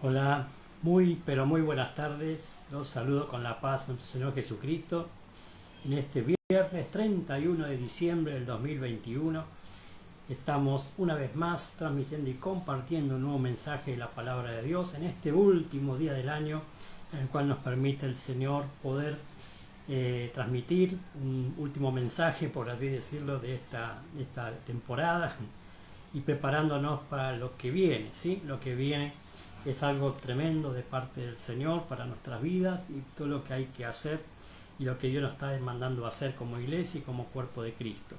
Hola, muy pero muy buenas tardes. Los saludo con la paz de nuestro Señor Jesucristo en este viernes 31 de diciembre del 2021. Estamos una vez más transmitiendo y compartiendo un nuevo mensaje de la palabra de Dios en este último día del año, en el cual nos permite el Señor poder transmitir un último mensaje, por así decirlo, de esta temporada y preparándonos para lo que viene, ¿sí? Lo que viene es algo tremendo de parte del Señor para nuestras vidas y todo lo que hay que hacer y lo que Dios nos está demandando hacer como iglesia y como cuerpo de Cristo.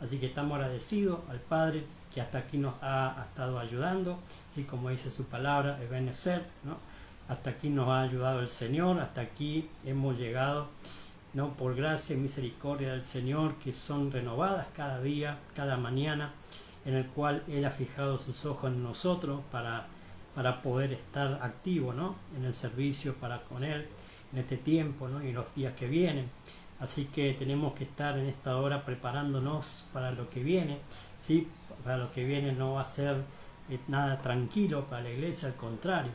Así que estamos agradecidos al Padre que hasta aquí nos ha estado ayudando, así como dice su palabra, Ebenezer, ¿no? Hasta aquí nos ha ayudado el Señor, hasta aquí hemos llegado, ¿no? Por gracia y misericordia del Señor, que son renovadas cada día, cada mañana, en el cual Él ha fijado sus ojos en nosotros para poder estar activo, ¿no? En el servicio para con Él en este tiempo, ¿no? Y en los días que vienen. Así que tenemos que estar en esta hora preparándonos para lo que viene, ¿sí? Para lo que viene no va a ser nada tranquilo para la iglesia, al contrario,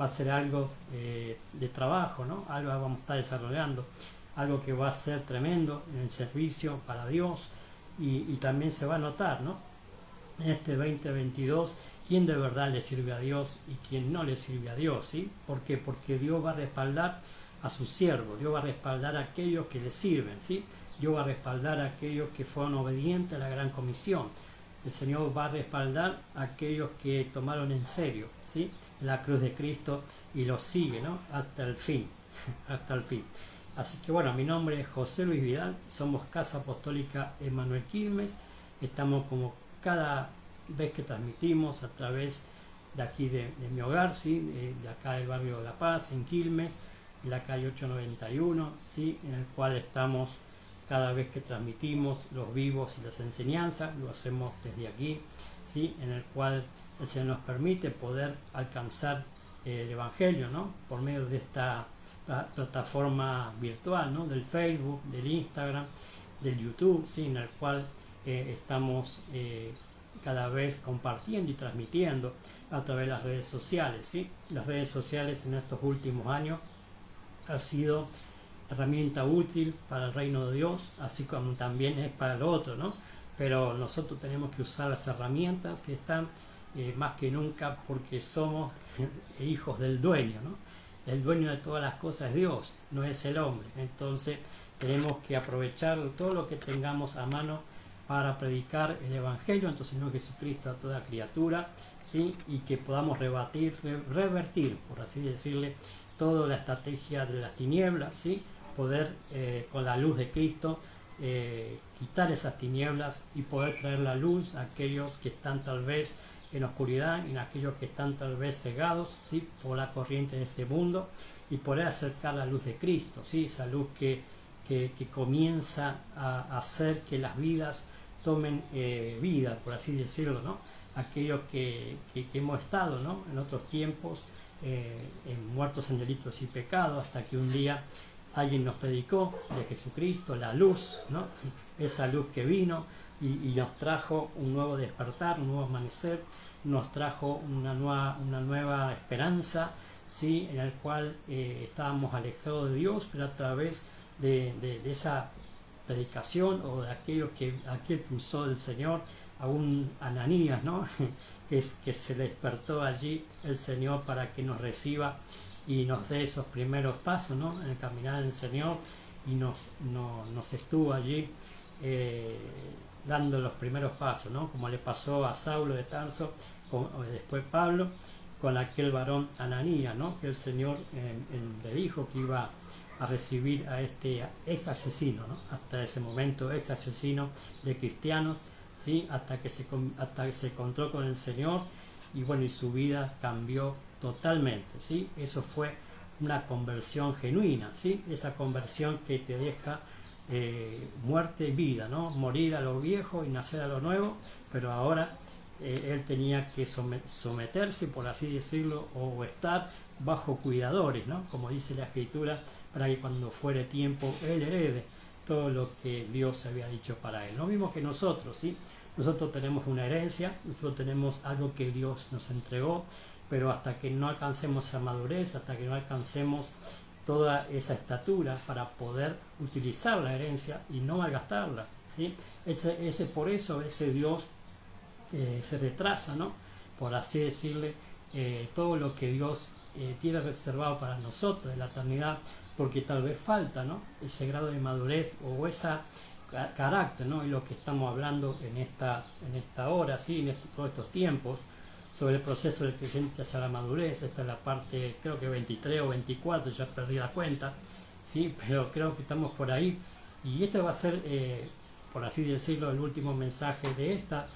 va a ser algo de trabajo, ¿no? Algo vamos a estar desarrollando, algo que va a ser tremendo en el servicio para Dios y también se va a notar, ¿no? En este 2022, quién de verdad le sirve a Dios y quién no le sirve a Dios, ¿sí? ¿Por qué? Porque Dios va a respaldar a sus siervos, Dios va a respaldar a aquellos que le sirven, ¿sí? Dios va a respaldar a aquellos que fueron obedientes a la gran comisión. El Señor va a respaldar a aquellos que tomaron en serio, ¿sí? La cruz de Cristo y lo sigue, ¿no? Hasta el fin, hasta el fin. Así que bueno, mi nombre es José Luis Vidal, somos Casa Apostólica Emanuel Quilmes, estamos como cada vez que transmitimos a través de aquí de mi hogar, ¿sí? De acá del barrio de La Paz, en Quilmes, en la calle 891, ¿sí? En el cual estamos cada vez que transmitimos los vivos y las enseñanzas, lo hacemos desde aquí, ¿sí? En el cual el Señor nos permite poder alcanzar el Evangelio, ¿no? Por medio de esta plataforma virtual, ¿no? Del Facebook, del Instagram, del YouTube, ¿sí? En el cual estamos cada vez compartiendo y transmitiendo a través de las redes sociales, ¿sí? Las redes sociales en estos últimos años ha sido herramienta útil para el reino de Dios, así como también es para el otro, ¿no? Pero nosotros tenemos que usar las herramientas que están más que nunca porque somos hijos del dueño, ¿no? El dueño de todas las cosas es Dios, no es el hombre. Entonces tenemos que aprovechar todo lo que tengamos a mano para predicar el Evangelio en nuestro Señor Jesucristo a toda criatura, ¿sí? Y que podamos revertir, por así decirle, toda la estrategia de las tinieblas, ¿sí? Poder con la luz de Cristo quitar esas tinieblas y poder traer la luz a aquellos que están tal vez en oscuridad y en aquellos que están tal vez cegados, ¿sí? Por la corriente de este mundo y poder acercar la luz de Cristo, ¿sí? Esa luz que comienza a hacer que las vidas tomen vida, por así decirlo, ¿no? Aquellos que hemos estado, ¿no? En otros tiempos muertos en delitos y pecados, hasta que un día alguien nos predicó de Jesucristo, la luz, ¿no? Esa luz que vino y nos trajo un nuevo despertar, un nuevo amanecer, nos trajo una nueva esperanza, ¿sí? En el cual estábamos alejados de Dios, pero a través de esa predicación o de aquello que aquel que usó el Señor, a un Ananías, ¿no? que se despertó allí el Señor para que nos reciba y nos dé esos primeros pasos, ¿no? En el caminar del Señor y nos estuvo allí dando los primeros pasos, ¿no? Como le pasó a Saulo de Tarso, después Pablo, con aquel varón Ananías, ¿no? Que el Señor le dijo que iba a recibir a este ex asesino, ¿no? Hasta ese momento ex asesino de cristianos, ¿sí? Hasta que se encontró con el Señor y bueno, y su vida cambió totalmente, ¿sí? Eso fue una conversión genuina, ¿sí? Esa conversión que te deja muerte y vida, ¿no? Morir a lo viejo y nacer a lo nuevo, pero ahora él tenía que someterse, por así decirlo, o estar bajo cuidadores, ¿no? Como dice la Escritura, para que cuando fuere tiempo él herede todo lo que Dios había dicho para él. Lo mismo que nosotros, ¿sí? Nosotros tenemos una herencia, nosotros tenemos algo que Dios nos entregó, pero hasta que no alcancemos esa madurez, hasta que no alcancemos toda esa estatura para poder utilizar la herencia y no malgastarla, ¿sí? Por eso ese Dios se retrasa, ¿no? Por así decirle, todo lo que Dios tiene reservado para nosotros en la eternidad, porque tal vez falta, ¿no? Ese grado de madurez o ese carácter, ¿no? Y lo que estamos hablando en esta hora, ¿sí? Todos estos tiempos, sobre el proceso del creyente hacia la madurez. Esta es la parte, creo que 23 o 24, ya perdí la cuenta, ¿sí? Pero creo que estamos por ahí. Y este va a ser, por así decirlo, el último mensaje de esta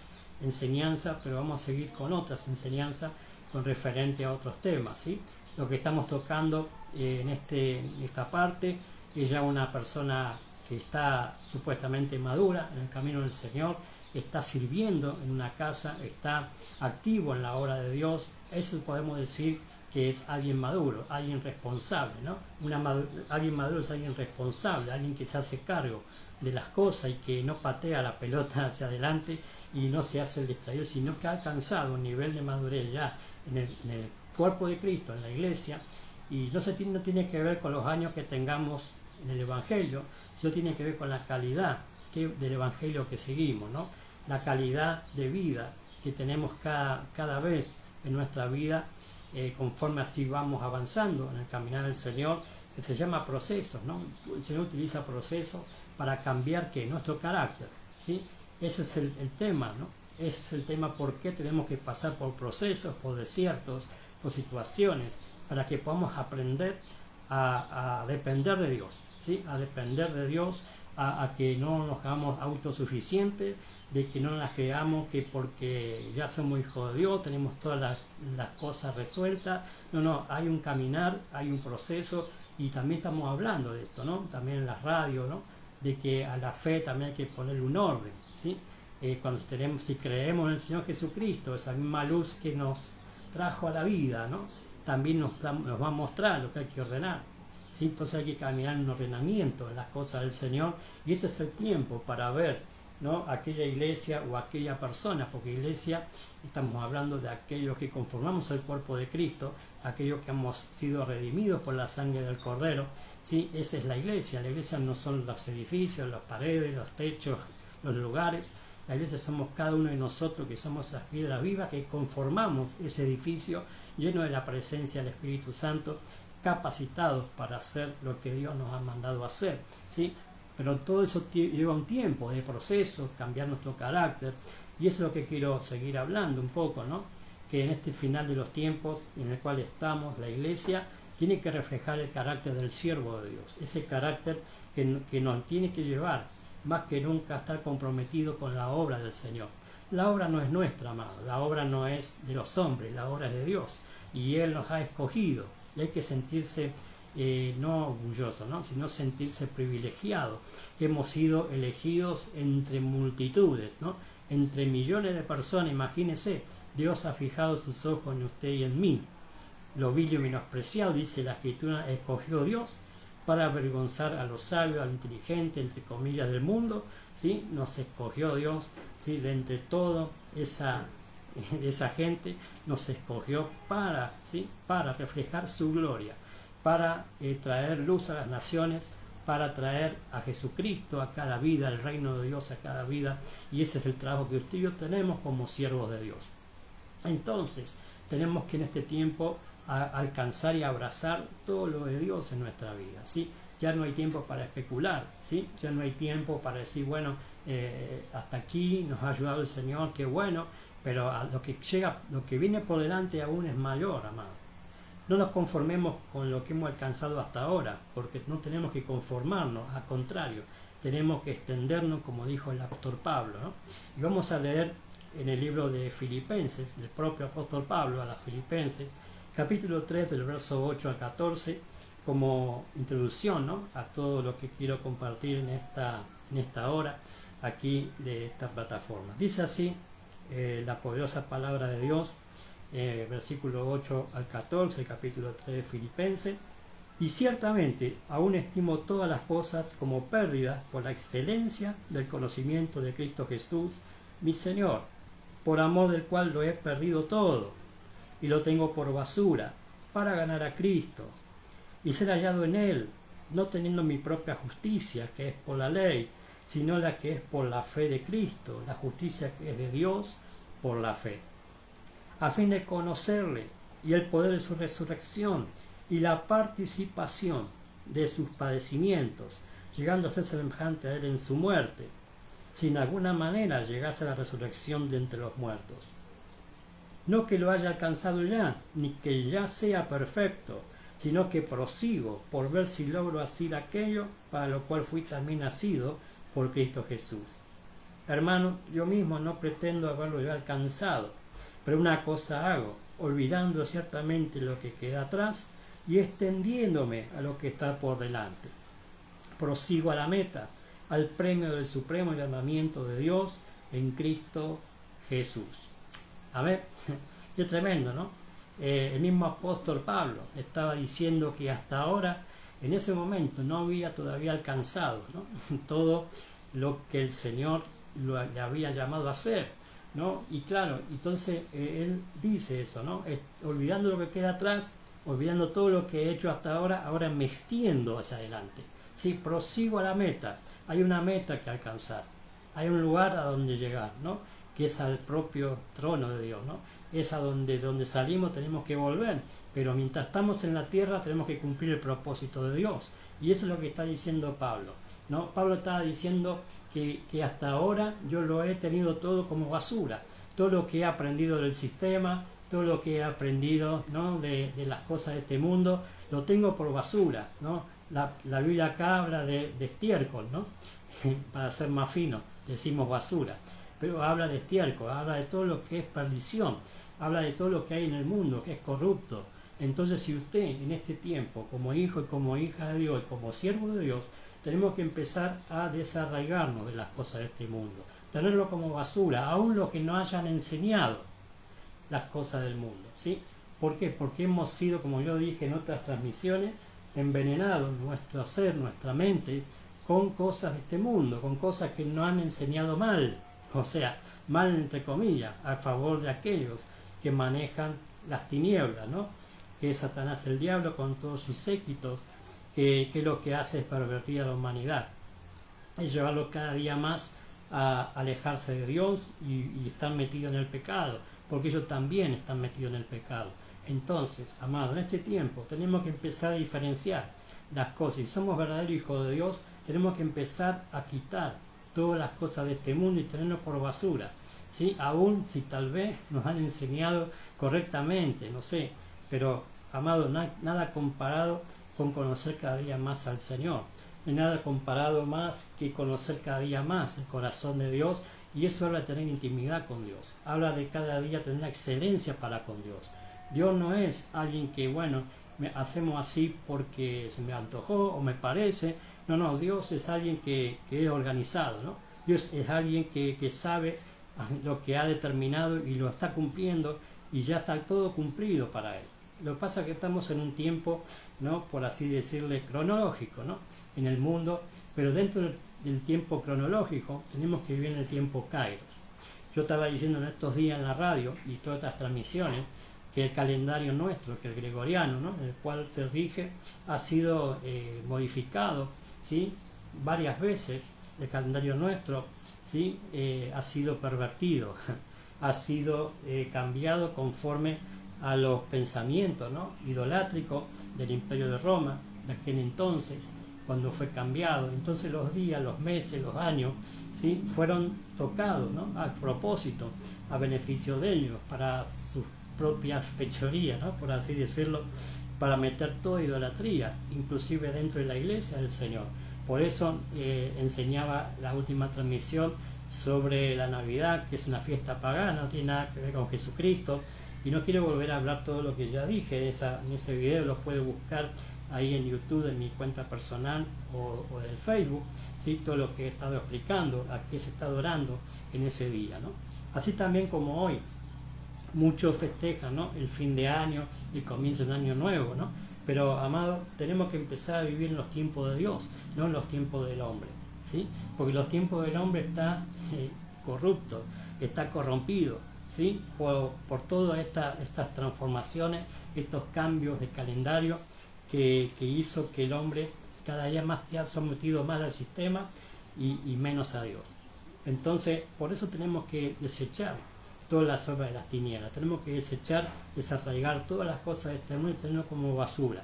enseñanza, pero vamos a seguir con otras enseñanzas con referente a otros temas, ¿sí? Lo que estamos tocando en esta parte es ya una persona que está supuestamente madura en el camino del Señor, está sirviendo en una casa, está activo en la obra de Dios. Eso podemos decir que es alguien maduro, alguien responsable, ¿no? Alguien maduro es alguien responsable, alguien que se hace cargo de las cosas y que no patea la pelota hacia adelante y no se hace el distraído, sino que ha alcanzado un nivel de madurez ya en el cuerpo de Cristo, en la iglesia, y no tiene que ver con los años que tengamos en el Evangelio, sino tiene que ver con la calidad del Evangelio que seguimos, ¿no? La calidad de vida que tenemos cada vez en nuestra vida, conforme así vamos avanzando en el caminar del Señor, que se llama procesos, ¿no? El Señor utiliza procesos para cambiar nuestro carácter, ¿sí? Ese es el tema, ¿no? Ese es el tema, por qué tenemos que pasar por procesos, por desiertos, por situaciones, para que podamos aprender a depender de Dios, ¿sí? A depender de Dios, a que no nos hagamos autosuficientes, de que no las creamos que porque ya somos hijos de Dios, tenemos todas las cosas resueltas. No, hay un caminar, hay un proceso, y también estamos hablando de esto, ¿no? También en la radio, ¿no? De que a la fe también hay que ponerle un orden, ¿sí? Si creemos en el Señor Jesucristo, esa misma luz que nos trajo a la vida, ¿no? También nos va a mostrar lo que hay que ordenar, ¿sí? Entonces hay que caminar en un ordenamiento en las cosas del Señor, y este es el tiempo para ver, ¿no? Aquella iglesia o aquella persona, porque iglesia estamos hablando de aquellos que conformamos el cuerpo de Cristo, aquellos que hemos sido redimidos por la sangre del Cordero, ¿sí? Esa es la iglesia. La iglesia no son los edificios, las paredes, los techos, los lugares. La iglesia somos cada uno de nosotros, que somos esas piedras vivas que conformamos ese edificio lleno de la presencia del Espíritu Santo, capacitados para hacer lo que Dios nos ha mandado hacer, ¿sí? Pero todo eso lleva un tiempo de proceso, cambiar nuestro carácter, y eso es lo que quiero seguir hablando un poco, ¿no? Que en este final de los tiempos en el cual estamos, la iglesia tiene que reflejar el carácter del siervo de Dios, ese carácter que nos tiene que llevar más que nunca a estar comprometido con la obra del Señor. La obra no es nuestra, amado, la obra no es de los hombres, la obra es de Dios, y Él nos ha escogido, y hay que sentirse no orgulloso, ¿no? Sino sentirse privilegiado. Hemos sido elegidos entre multitudes, ¿no? Entre millones de personas. Imagínense, Dios ha fijado sus ojos en usted y en mí. Lo vil y menospreciado, dice la Escritura, escogió Dios para avergonzar a los sabios, a los inteligentes, entre comillas, del mundo, ¿sí? Nos escogió Dios, ¿sí? De entre todo esa gente, nos escogió ¿sí? Para reflejar su gloria, para traer luz a las naciones, para traer a Jesucristo a cada vida, el reino de Dios a cada vida, y ese es el trabajo que usted y yo tenemos como siervos de Dios. Entonces, tenemos que en este tiempo alcanzar y abrazar todo lo de Dios en nuestra vida, ¿sí? Ya no hay tiempo para especular, ¿sí? Ya no hay tiempo para decir, bueno, hasta aquí nos ha ayudado el Señor, qué bueno, pero lo que viene por delante aún es mayor, amado. No nos conformemos con lo que hemos alcanzado hasta ahora, porque no tenemos que conformarnos, al contrario, tenemos que extendernos, como dijo el apóstol Pablo, ¿no? Y vamos a leer en el libro de Filipenses, del propio apóstol Pablo a las Filipenses, capítulo 3, del verso 8 al 14, como introducción, ¿no? A todo lo que quiero compartir en esta hora aquí de esta plataforma. Dice así la poderosa palabra de Dios, versículo 8 al 14, el capítulo 3 de Filipenses: y ciertamente aún estimo todas las cosas como pérdidas por la excelencia del conocimiento de Cristo Jesús, mi Señor, por amor del cual lo he perdido todo, y lo tengo por basura para ganar a Cristo y ser hallado en Él, no teniendo mi propia justicia, que es por la ley, sino la que es por la fe de Cristo, la justicia que es de Dios por la fe, a fin de conocerle y el poder de su resurrección y la participación de sus padecimientos, llegando a ser semejante a Él en su muerte, si en alguna manera llegase a la resurrección de entre los muertos. No que lo haya alcanzado ya, ni que ya sea perfecto, sino que prosigo por ver si logro asir aquello para lo cual fui también nacido por Cristo Jesús. Hermanos, yo mismo no pretendo haberlo ya alcanzado, pero una cosa hago, olvidando ciertamente lo que queda atrás y extendiéndome a lo que está por delante. Prosigo a la meta, al premio del supremo llamamiento de Dios en Cristo Jesús. A ver, es tremendo, ¿no? El mismo apóstol Pablo estaba diciendo que hasta ahora, en ese momento, no había todavía alcanzado, ¿no?, todo lo que el Señor le había llamado a hacer, ¿no? Y claro, entonces él dice eso, ¿no? Olvidando lo que queda atrás, olvidando todo lo que he hecho hasta ahora me extiendo hacia adelante. Sí, prosigo a la meta. Hay una meta que alcanzar, hay un lugar a donde llegar, ¿no?, que es al propio trono de Dios, ¿no? Es a donde salimos, tenemos que volver, pero mientras estamos en la tierra tenemos que cumplir el propósito de Dios, y eso es lo que está diciendo Pablo, ¿no? Pablo estaba diciendo que hasta ahora yo lo he tenido todo como basura, todo lo que he aprendido del sistema, todo lo que he aprendido, ¿no?, de las cosas de este mundo, lo tengo por basura, ¿no? La Biblia acá habla de estiércol, ¿no? Para ser más fino, decimos basura, pero habla de estiércol, habla de todo lo que es perdición, habla de todo lo que hay en el mundo, que es corrupto. Entonces, si usted en este tiempo, como hijo y como hija de Dios y como siervo de Dios, tenemos que empezar a desarraigarnos de las cosas de este mundo, tenerlo como basura, aún lo que nos hayan enseñado las cosas del mundo, ¿sí? ¿Por qué? Porque hemos sido, como yo dije en otras transmisiones, envenenados nuestro ser, nuestra mente, con cosas de este mundo, con cosas que nos han enseñado mal, o sea, mal entre comillas, a favor de aquellos que manejan las tinieblas, ¿no? Que es Satanás, el diablo, con todos sus séquitos, que lo que hace es pervertir a la humanidad, es llevarlo cada día más a alejarse de Dios y estar metidos en el pecado, porque ellos también están metidos en el pecado. Entonces, amados, en este tiempo tenemos que empezar a diferenciar las cosas. Si somos verdaderos hijos de Dios, tenemos que empezar a quitar todas las cosas de este mundo y tenerlo por basura, ¿sí? Aún si tal vez nos han enseñado correctamente, no sé, pero, amado, nada comparado con conocer cada día más al Señor, no hay nada comparado más que conocer cada día más el corazón de Dios, y eso habla de tener intimidad con Dios, habla de cada día tener una excelencia para con Dios. Dios no es alguien que, bueno, hacemos así porque se me antojó o me parece. No, Dios es alguien que es organizado, ¿no? Dios es alguien que sabe lo que ha determinado y lo está cumpliendo, y ya está todo cumplido para Él. Lo que pasa es que estamos en un tiempo, ¿no?, por así decirle, cronológico, ¿no?, en el mundo, pero dentro del tiempo cronológico tenemos que vivir en el tiempo Kairos. Yo estaba diciendo en estos días en la radio y todas estas transmisiones que el calendario nuestro, que el gregoriano, ¿no?, el cual se rige, ha sido modificado, ¿sí?, varias veces. El calendario nuestro, ¿sí?, ha sido pervertido, ha sido cambiado conforme a los pensamientos, ¿no?, idolátricos del Imperio de Roma de aquel entonces, cuando fue cambiado. Entonces los días, los meses, los años, ¿sí?, fueron tocados, ¿no?, a propósito, a beneficio de ellos, para sus propias fechorías, ¿no?, por así decirlo, para meter toda idolatría, inclusive dentro de la iglesia del Señor. Por eso enseñaba la última transmisión sobre la Navidad, que es una fiesta pagana, no tiene nada que ver con Jesucristo, y no quiero volver a hablar todo lo que ya dije en ese video. Lo puede buscar ahí en YouTube, en mi cuenta personal o del Facebook, ¿sí?, todo lo que he estado explicando, a qué se está adorando en ese día, ¿no? Así también como hoy muchos festejan, ¿no?, el fin de año y comienza un año nuevo, ¿no? Pero, amado, tenemos que empezar a vivir en los tiempos de Dios, no en los tiempos del hombre, ¿sí? Porque los tiempos del hombre está corrupto, está corrompido, ¿sí? Por todas estas transformaciones, estos cambios de calendario que hizo que el hombre cada día más se ha sometido más al sistema y menos a Dios. Entonces, por eso tenemos que desechar todas las obras de las tinieblas, tenemos que desechar, desarraigar todas las cosas de este mundo y tenerlo como basura,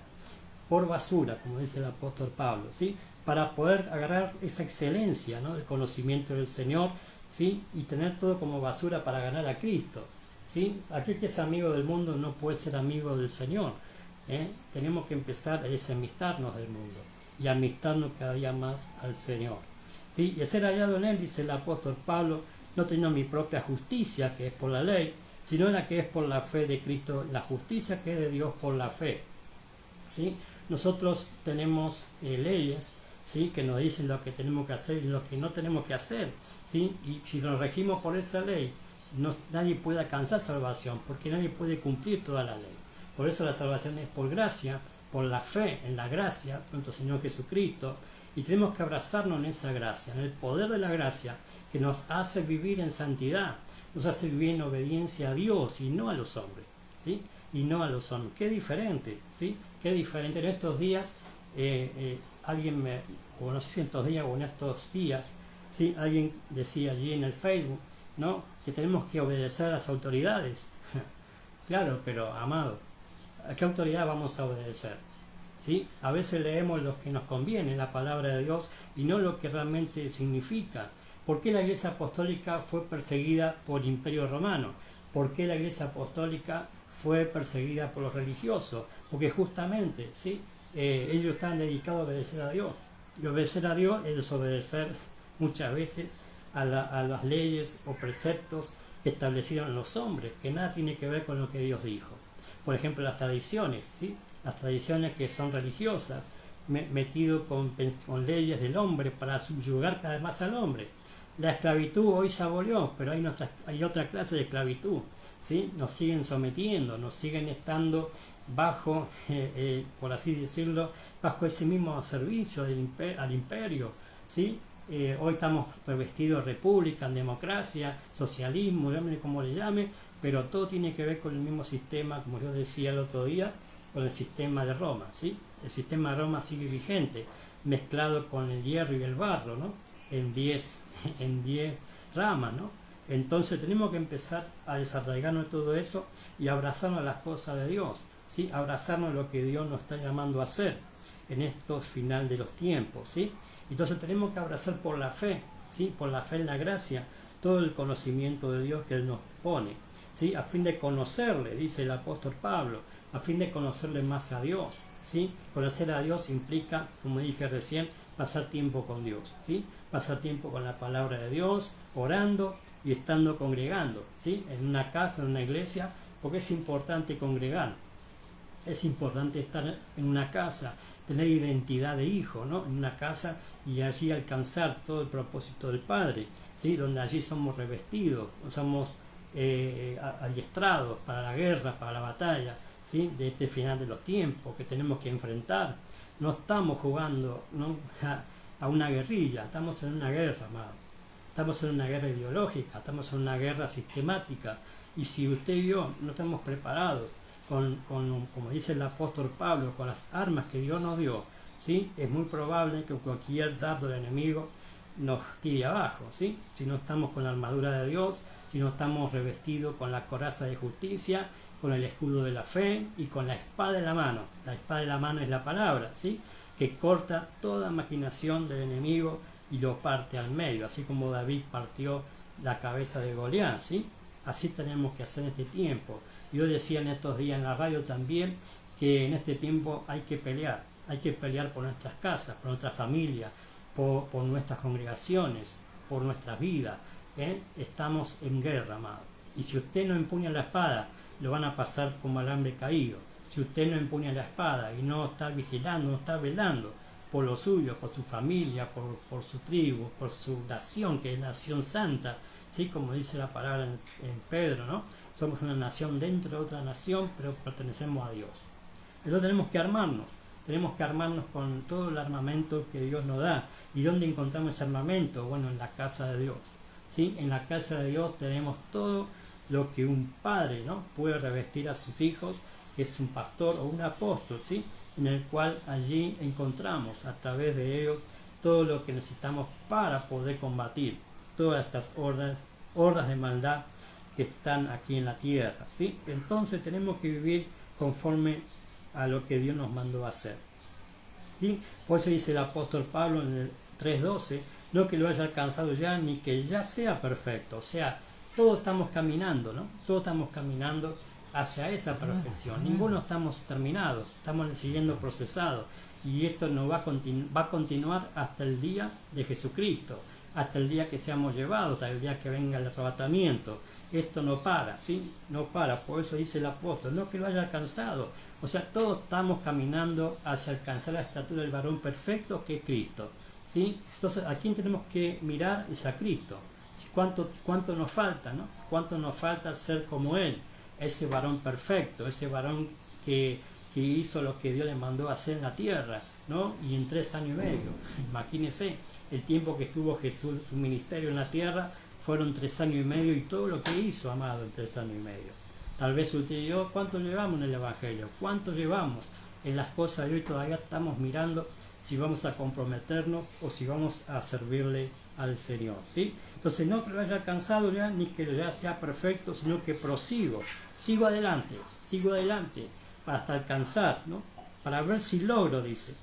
por basura, como dice el apóstol Pablo, ¿sí? Para poder agarrar esa excelencia, ¿no?, del conocimiento del Señor, ¿sí? Y tener todo como basura para ganar a Cristo, ¿sí? Aquel que es amigo del mundo no puede ser amigo del Señor, ¿eh? Tenemos que empezar a desamistarnos del mundo y amistarnos cada día más al Señor, ¿sí? Y ser hallado en Él, dice el apóstol Pablo, no teniendo mi propia justicia, que es por la ley, sino la que es por la fe de Cristo, la justicia que es de Dios por la fe, ¿sí? Nosotros tenemos leyes, ¿sí?, que nos dicen lo que tenemos que hacer y lo que no tenemos que hacer, ¿sí? Y si nos regimos por esa ley, nadie puede alcanzar salvación, porque nadie puede cumplir toda la ley. Por eso la salvación es por gracia, por la fe en la gracia de nuestro Señor Jesucristo, y tenemos que abrazarnos en esa gracia, en el poder de la gracia, que nos hace vivir en santidad, nos hace vivir en obediencia a Dios y no a los hombres, ¿sí? Y no a los hombres. Qué diferente, ¿sí? Qué diferente. En estos días, alguien o no sé si en estos días o en estos días, ¿sí?, alguien decía allí en el Facebook, ¿no?, que tenemos que obedecer a las autoridades. Claro, pero amado, ¿a qué autoridad vamos a obedecer? ¿Sí? A veces leemos lo que nos conviene, la palabra de Dios, y no lo que realmente significa. ¿Por qué la Iglesia Apostólica fue perseguida por el Imperio Romano? ¿Por qué la Iglesia Apostólica fue perseguida por los religiosos? Porque justamente, ¿sí?, ellos están dedicados a obedecer a Dios. Y obedecer a Dios es desobedecer muchas veces a las leyes o preceptos que establecieron los hombres, que nada tiene que ver con lo que Dios dijo. Por ejemplo, las tradiciones, ¿sí?, las tradiciones que son religiosas, metido con leyes del hombre para subyugar cada vez más al hombre. La esclavitud hoy se abolió, pero hay otra clase de esclavitud, ¿sí? Nos siguen sometiendo, nos siguen estando bajo, por así decirlo, bajo ese mismo servicio al imperio, ¿sí? Hoy estamos revestidos de república, en democracia, socialismo, llámele como le llame, pero todo tiene que ver con el mismo sistema, como yo decía el otro día, con el sistema de Roma, ¿sí? El sistema de Roma sigue vigente, mezclado con el hierro y el barro, ¿no? En 10 ramas, ¿no? Entonces tenemos que empezar a desarraigarnos de todo eso y abrazarnos a las cosas de Dios, ¿sí? Abrazarnos a lo que Dios nos está llamando a hacer en estos final de los tiempos, ¿sí? Entonces tenemos que abrazar por la fe, ¿sí?, por la fe en la gracia, todo el conocimiento de Dios que Él nos pone, ¿sí?, a fin de conocerle, dice el apóstol Pablo, a fin de conocerle más a Dios, ¿sí? Conocer a Dios implica, como dije recién, pasar tiempo con Dios, ¿sí? Pasar tiempo con la palabra de Dios, orando y estando congregando, ¿sí?, en una casa, en una iglesia, porque es importante congregar, es importante estar en una casa, tener identidad de hijo, ¿no?, en una casa, y allí alcanzar todo el propósito del Padre, ¿sí?, donde allí somos revestidos, somos adiestrados para la guerra, para la batalla, ¿sí?, de este final de los tiempos que tenemos que enfrentar. No estamos jugando, ¿no?, a una guerrilla, estamos en una guerra, amado. Estamos en una guerra ideológica, estamos en una guerra sistemática, y si usted y yo no estamos preparados como dice el apóstol Pablo, con las armas que Dios nos dio, ¿sí?, es muy probable que cualquier dardo del enemigo nos tire abajo, ¿sí?, si no estamos con la armadura de Dios, si no estamos revestidos con la coraza de justicia, con el escudo de la fe y con la espada en la mano. La espada de la mano es la palabra, ¿sí?, que corta toda maquinación del enemigo y lo parte al medio, así como David partió la cabeza de Goliat, ¿sí? Así tenemos que hacer en este tiempo. Yo decía en estos días en la radio también que en este tiempo hay que pelear por nuestras casas, por nuestra familia, por nuestras congregaciones, por nuestras vidas, ¿eh? Estamos en guerra, amado. Y si usted no empuña la espada, lo van a pasar como alambre caído. Si usted no empuña la espada y no está vigilando, no está velando por lo suyo, por su familia, por su tribu, por su nación, que es nación santa, ¿sí?, como dice la palabra en Pedro, ¿no? Somos una nación dentro de otra nación, pero pertenecemos a Dios. Entonces tenemos que armarnos con todo el armamento que Dios nos da. ¿Y dónde encontramos ese armamento? Bueno, en la casa de Dios, ¿sí? En la casa de Dios tenemos toda lo que un padre, ¿no?, puede revestir a sus hijos, es un pastor o un apóstol, ¿sí?, en el cual allí encontramos a través de ellos todo lo que necesitamos para poder combatir todas estas hordas de maldad que están aquí en la tierra, ¿sí? Entonces tenemos que vivir conforme a lo que Dios nos mandó a hacer, ¿sí? Por eso dice el apóstol Pablo en el 3:12, no que lo haya alcanzado ya, ni que ya sea perfecto. O sea, todos estamos caminando, ¿no? Todos estamos caminando hacia esa perfección. Ninguno estamos terminados, estamos siguiendo procesados. Y esto no va a continuar hasta el día de Jesucristo, hasta el día que seamos llevados, hasta el día que venga el arrebatamiento. Esto no para, ¿sí? No para. Por eso dice el apóstol, no que lo haya alcanzado. O sea, todos estamos caminando hacia alcanzar la estatura del varón perfecto que es Cristo, ¿sí? Entonces, ¿a quién tenemos que mirar? Es a Cristo. ¿Cuánto nos falta, ¿no? ¿Cuánto nos falta ser como Él? Ese varón perfecto, ese varón que hizo lo que Dios le mandó a hacer en la tierra, ¿no? Y en 3 años y medio. Imagínense, el tiempo que estuvo Jesús, su ministerio en la tierra, fueron 3 años y medio, y todo lo que hizo, amado, en 3 años y medio. Tal vez usted y yo, ¿cuánto llevamos en el Evangelio? ¿Cuánto llevamos en las cosas de hoy? Todavía estamos mirando si vamos a comprometernos o si vamos a servirle al Señor, ¿sí? Entonces, no que lo haya alcanzado ya, ni que ya sea perfecto, sino que sigo adelante, para hasta alcanzar, ¿no? Para ver si logro, dice,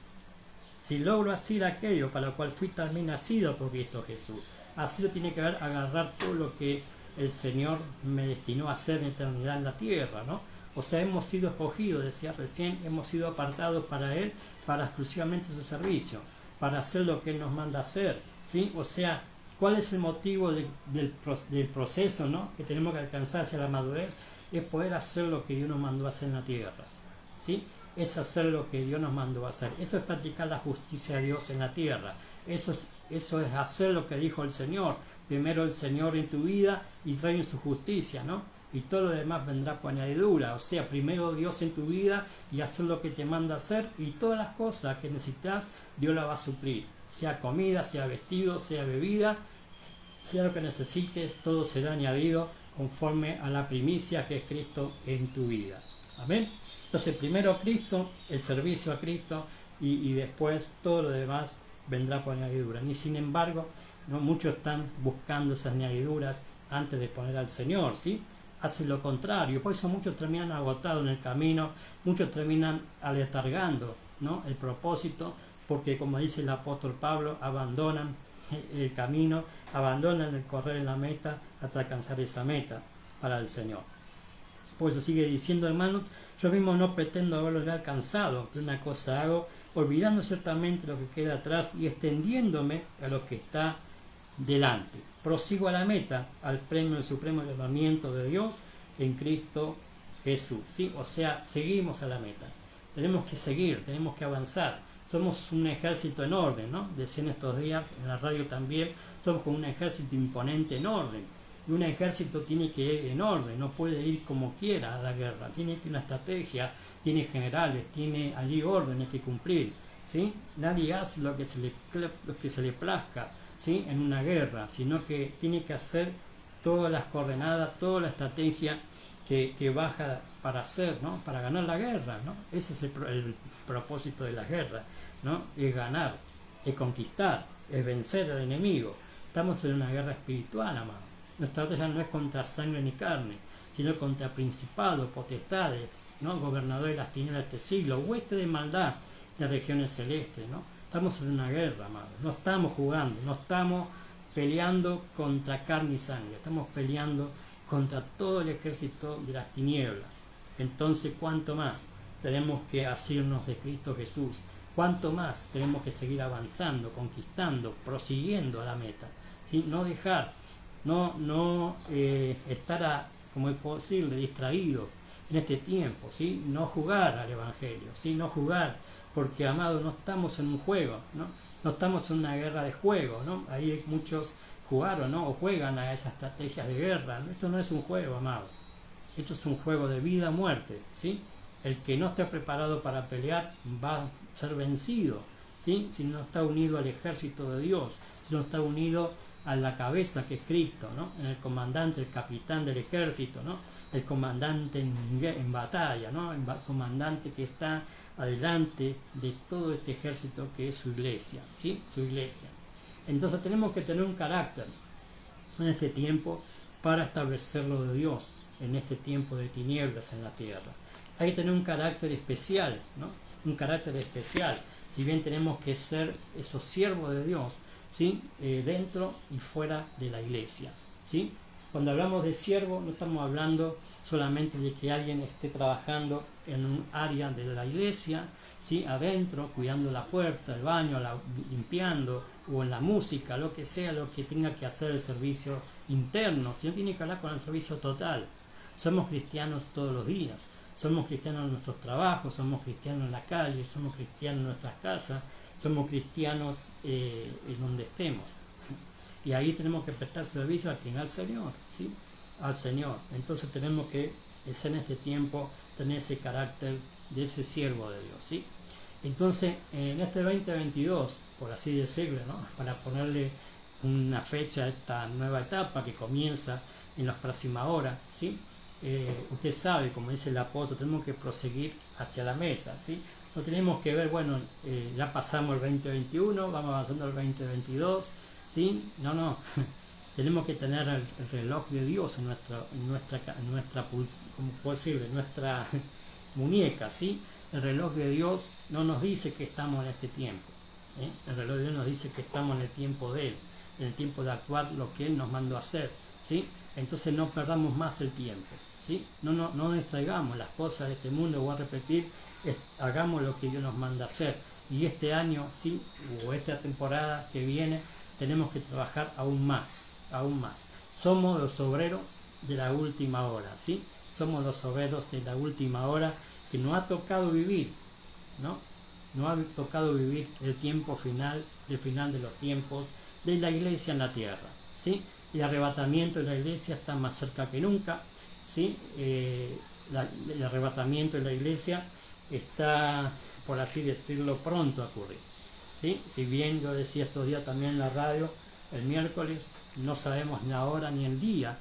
si logro hacer aquello para lo cual fui también nacido por Cristo Jesús. Así lo tiene que ver, agarrar todo lo que el Señor me destinó a hacer en eternidad en la tierra, ¿no? O sea, hemos sido escogidos, decía recién, hemos sido apartados para Él, para exclusivamente su servicio, para hacer lo que Él nos manda hacer, ¿sí? O sea, ¿cuál es el motivo del proceso, ¿no?, que tenemos que alcanzar hacia la madurez? Es poder hacer lo que Dios nos mandó a hacer en la tierra, ¿sí? Es hacer lo que Dios nos mandó a hacer. Eso es practicar la justicia de Dios en la tierra. Eso es hacer lo que dijo el Señor. Primero el Señor en tu vida y trae su justicia, ¿no? Y todo lo demás vendrá por añadidura. O sea, primero Dios en tu vida y hacer lo que te manda hacer, y todas las cosas que necesitas, Dios las va a suplir. Sea comida, sea vestido, sea bebida, sea lo que necesites, todo será añadido conforme a la primicia que es Cristo en tu vida. Amén. Entonces, primero Cristo, el servicio a Cristo, y después todo lo demás vendrá por añadidura. Y sin embargo, ¿no?, muchos están buscando esas añadiduras antes de poner al Señor, ¿sí? Hacen lo contrario. Por eso muchos terminan agotados en el camino, muchos terminan aletargando, ¿no?, el propósito, porque, como dice el apóstol Pablo, abandonan el camino, abandonan el correr en la meta hasta alcanzar esa meta para el Señor. Por eso sigue diciendo, hermanos, yo mismo no pretendo haberlo ya alcanzado, pero una cosa hago, olvidando ciertamente lo que queda atrás y extendiéndome a lo que está delante. Prosigo a la meta, al premio del supremo llamamiento de Dios en Cristo Jesús, ¿sí? O sea, seguimos a la meta. Tenemos que seguir, tenemos que avanzar. Somos un ejército en orden, ¿no? Decían estos días en la radio también, somos como un ejército imponente en orden. Y un ejército tiene que ir en orden, no puede ir como quiera a la guerra, tiene que una estrategia, tiene generales, tiene allí órdenes que cumplir, ¿sí? Nadie hace lo que se le plazca, ¿sí?, en una guerra, sino que tiene que hacer todas las coordenadas, toda la estrategia que baja para hacer, ¿no?, para ganar la guerra, ¿no? Ese es el propósito de la guerra, ¿no? Es ganar, es conquistar, es vencer al enemigo. Estamos en una guerra espiritual, amado. Nuestra batalla no es contra sangre ni carne, sino contra principados, potestades, ¿no?, gobernadores de las tinieblas de este siglo, hueste de maldad de regiones celestes, ¿no? Estamos en una guerra, amado. No estamos jugando, no estamos peleando contra carne y sangre, estamos peleando contra todo el ejército de las tinieblas. Entonces, ¿cuánto más tenemos que asirnos de Cristo Jesús? ¿Cuánto más tenemos que seguir avanzando, conquistando, prosiguiendo a la meta? ¿Sí? No dejar, no estar, como es posible, distraído en este tiempo, ¿sí? No jugar al Evangelio, ¿sí? No jugar, porque, amado, no estamos en un juego, ¿no? No estamos en una guerra de juego, ¿no? Ahí muchos jugaron, ¿no?, o juegan a esas estrategias de guerra. Esto no es un juego, amado. Esto es un juego de vida o muerte, ¿sí? El que no esté preparado para pelear va a ser vencido, ¿sí?, si no está unido al ejército de Dios. sino está unido a la cabeza que es Cristo, ¿no? En el comandante, el capitán del ejército, ¿no? El comandante en batalla, ¿no? El comandante que está adelante de todo este ejército que es su iglesia, ¿sí? Su iglesia. Entonces tenemos que tener un carácter en este tiempo para establecer lo de Dios, en este tiempo de tinieblas en la tierra. Hay que tener un carácter especial, ¿no? Un carácter especial. Si bien tenemos que ser esos siervos de Dios, ¿sí? Dentro y fuera de la iglesia, ¿sí? Cuando hablamos de siervo, no estamos hablando solamente de que alguien esté trabajando en un área de la iglesia, ¿sí? Adentro, cuidando la puerta, el baño, limpiando, o en la música, lo que sea, lo que tenga que hacer el servicio interno, sino tiene que hablar con el servicio total. Somos cristianos todos los días, somos cristianos en nuestros trabajos, somos cristianos en la calle, somos cristianos en nuestras casas, somos cristianos en donde estemos. Y ahí tenemos que prestar servicio al Señor, ¿sí? Al Señor. Entonces tenemos que en este tiempo tener ese carácter de ese siervo de Dios, ¿sí? Entonces, en este 2022, por así decirlo, ¿no? Para ponerle una fecha a esta nueva etapa que comienza en las próximas horas, ¿sí? Usted sabe, como dice el apóstol, tenemos que proseguir hacia la meta, ¿sí? No tenemos que ver, bueno, ya pasamos el 2021, vamos avanzando al 2022, ¿sí? No. Tenemos que tener el reloj de Dios en nuestra muñeca, ¿sí? El reloj de Dios no nos dice que estamos en este tiempo, ¿eh? El reloj de Dios nos dice que estamos en el tiempo de Él, en el tiempo de actuar lo que Él nos mandó a hacer, ¿sí? Entonces no perdamos más el tiempo, ¿sí? No distraigamos las cosas de este mundo. Voy a repetir, hagamos lo que Dios nos manda a hacer. Y este año, ¿sí? O esta temporada que viene, tenemos que trabajar aún más. Somos los obreros de la última hora, ¿sí? Somos los obreros de la última hora que nos ha tocado vivir, ¿no? Nos ha tocado vivir el tiempo final, el final de los tiempos de la iglesia en la tierra, ¿sí? El arrebatamiento de la iglesia está más cerca que nunca, ¿sí? El arrebatamiento de la iglesia está, por así decirlo, pronto a ocurrir, ¿sí? Si bien yo decía estos días también en la radio, el miércoles, no sabemos ni la hora ni el día,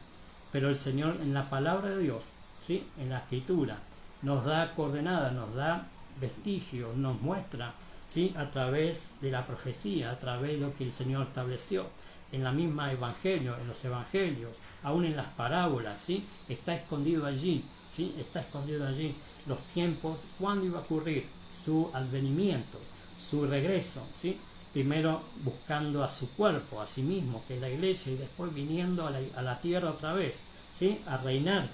pero el Señor en la palabra de Dios, ¿sí? En la escritura, nos da coordenadas, nos da vestigios, nos muestra, ¿sí? A través de la profecía, a través de lo que el Señor estableció en la misma evangelio, en los evangelios, aún en las parábolas, ¿sí? Está escondido allí, ¿sí? Está escondido allí los tiempos, cuándo iba a ocurrir su advenimiento, su regreso, ¿sí? Primero buscando a su cuerpo, a sí mismo, que es la iglesia, y después viniendo a la tierra otra vez, ¿sí? A reinar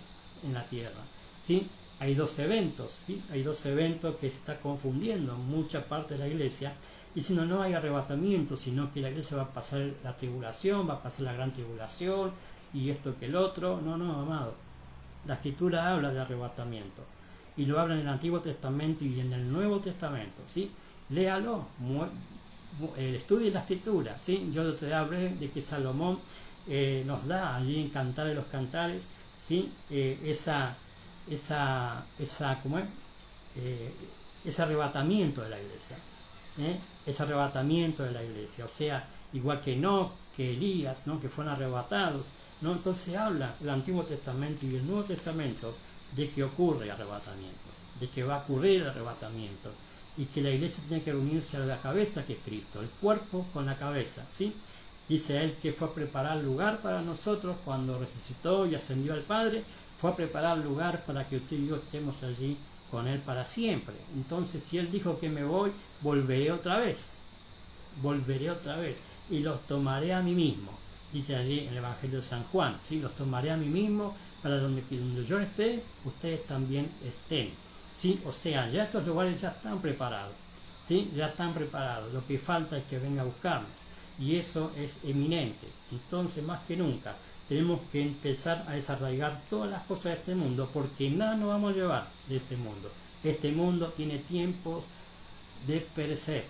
en la tierra, ¿sí? Hay dos eventos, ¿sí? Hay dos eventos que se está confundiendo mucha parte de la iglesia, y si no hay arrebatamiento, sino que la iglesia va a pasar la tribulación, va a pasar la gran tribulación, y esto que el otro. No, amado. La escritura habla de arrebatamiento, y lo habla en el Antiguo Testamento y en el Nuevo Testamento, ¿sí? Léalo, estudie la escritura, ¿sí? Yo te hablé de que Salomón nos da allí en Cantar de los Cantares, ¿sí? ¿Cómo es? Ese arrebatamiento de la iglesia, ese arrebatamiento de la iglesia, o sea, igual que Enoc, que Elías, ¿no? Que fueron arrebatados, ¿no? Entonces habla el Antiguo Testamento y el Nuevo Testamento de que ocurre arrebatamientos, de que va a ocurrir el arrebatamiento, y que la iglesia tiene que reunirse a la cabeza, que es Cristo, el cuerpo con la cabeza, ¿sí? Dice él que fue a preparar lugar para nosotros cuando resucitó y ascendió al Padre, fue a preparar lugar para que usted y yo estemos allí con él para siempre. Entonces, si él dijo que me voy, volveré otra vez, y los tomaré a mí mismo, dice allí en el Evangelio de San Juan, ¿sí? Los tomaré a mí mismo para donde yo esté, ustedes también estén, ¿sí? O sea, ya esos lugares ya están preparados, ¿sí? Ya están preparados, lo que falta es que venga a buscarnos, y eso es eminente. Entonces, más que nunca, tenemos que empezar a desarraigar todas las cosas de este mundo, porque nada nos vamos a llevar de este mundo. Este mundo tiene tiempos de perecer,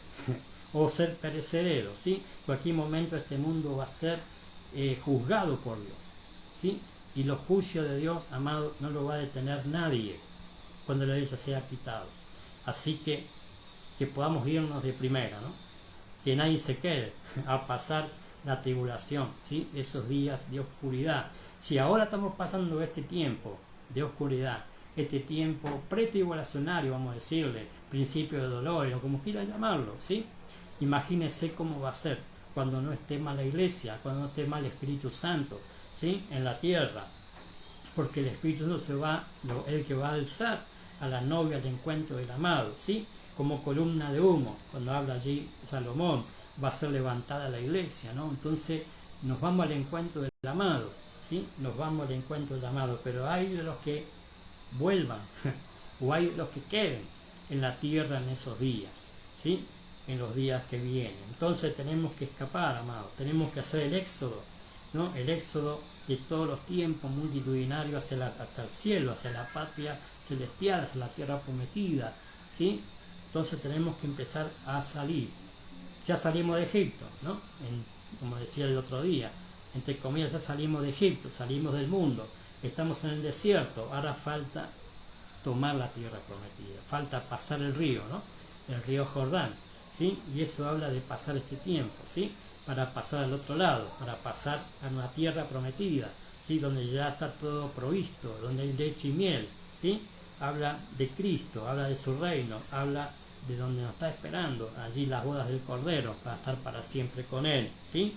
o ser perecedero, ¿sí? Cualquier momento este mundo va a ser juzgado por Dios, ¿sí? Y los juicios de Dios, amado, no lo va a detener nadie cuando la iglesia sea quitada. Así que podamos irnos de primera, ¿no? Que nadie se quede a pasar la tribulación, ¿sí? Esos días de oscuridad. Si ahora estamos pasando este tiempo de oscuridad, este tiempo pretribulacionario, vamos a decirle, principio de dolores, o como quieran llamarlo, ¿sí? Imagínense cómo va a ser cuando no esté más la iglesia, cuando no esté más el Espíritu Santo, ¿sí? En la tierra, porque el Espíritu Santo el que va a alzar a la novia al encuentro del amado, ¿sí? Como columna de humo, cuando habla allí Salomón, va a ser levantada la iglesia, ¿no? Entonces nos vamos al encuentro del amado, ¿sí? Nos vamos al encuentro del amado, pero hay de los que vuelvan, o hay de los que queden en la tierra en esos días, ¿sí? En los días que vienen. Entonces tenemos que escapar, amados, tenemos que hacer el éxodo, ¿no? El éxodo de todos los tiempos multitudinarios hasta el cielo, hacia la patria celestial, hacia la tierra prometida, ¿sí? Entonces tenemos que empezar a salir. Ya salimos de Egipto, ¿no? Como decía el otro día, entre comillas, ya salimos de Egipto, salimos del mundo, estamos en el desierto, ahora falta tomar la tierra prometida, falta pasar el río, ¿no? El río Jordán, ¿sí? Y eso habla de pasar este tiempo, ¿sí? Para pasar al otro lado, para pasar a una tierra prometida, ¿sí? Donde ya está todo provisto, donde hay leche y miel, ¿sí? Habla de Cristo, habla de su reino, habla de donde nos está esperando, allí las bodas del Cordero, para estar para siempre con Él, ¿sí?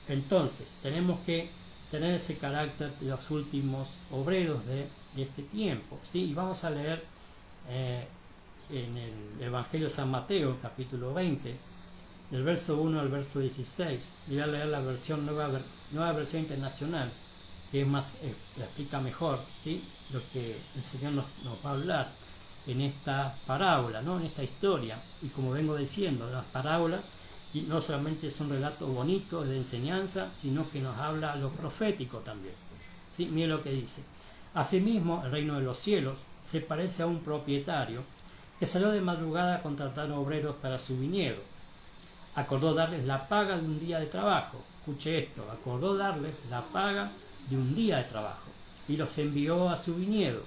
Entonces, tenemos que tener ese carácter de los últimos obreros de este tiempo, ¿sí? Y vamos a leer en el Evangelio de San Mateo, capítulo 20, del verso 1 al verso 16. Y voy a leer la versión nueva versión internacional, que es más, la explica mejor, ¿sí? Lo que el Señor nos va a hablar en esta parábola, ¿no? En esta historia. Y como vengo diciendo, las parábolas y no solamente son relatos bonitos de enseñanza, sino que nos habla lo profético también, ¿sí? Miren lo que dice. Asimismo, el reino de los cielos se parece a un propietario que salió de madrugada a contratar obreros para su viñedo. Acordó darles la paga de un día de trabajo. Escuche esto, acordó darles la paga de un día de trabajo y los envió a su viñedo.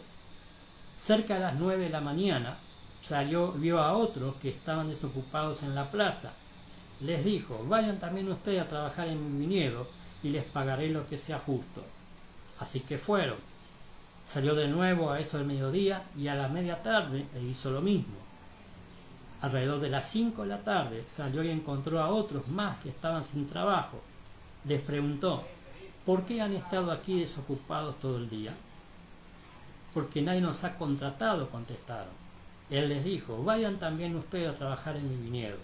Cerca de las 9 de la mañana vio a otros que estaban desocupados en la plaza. Les dijo, vayan también ustedes a trabajar en mi viñedo y les pagaré lo que sea justo. Así que fueron. Salió de nuevo a eso del mediodía y a la media tarde hizo lo mismo. Alrededor de las 5 de la tarde salió y encontró a otros más que estaban sin trabajo. Les preguntó, ¿por qué han estado aquí desocupados todo el día? Porque nadie nos ha contratado, contestaron. Él les dijo, vayan también ustedes a trabajar en mi viñedo.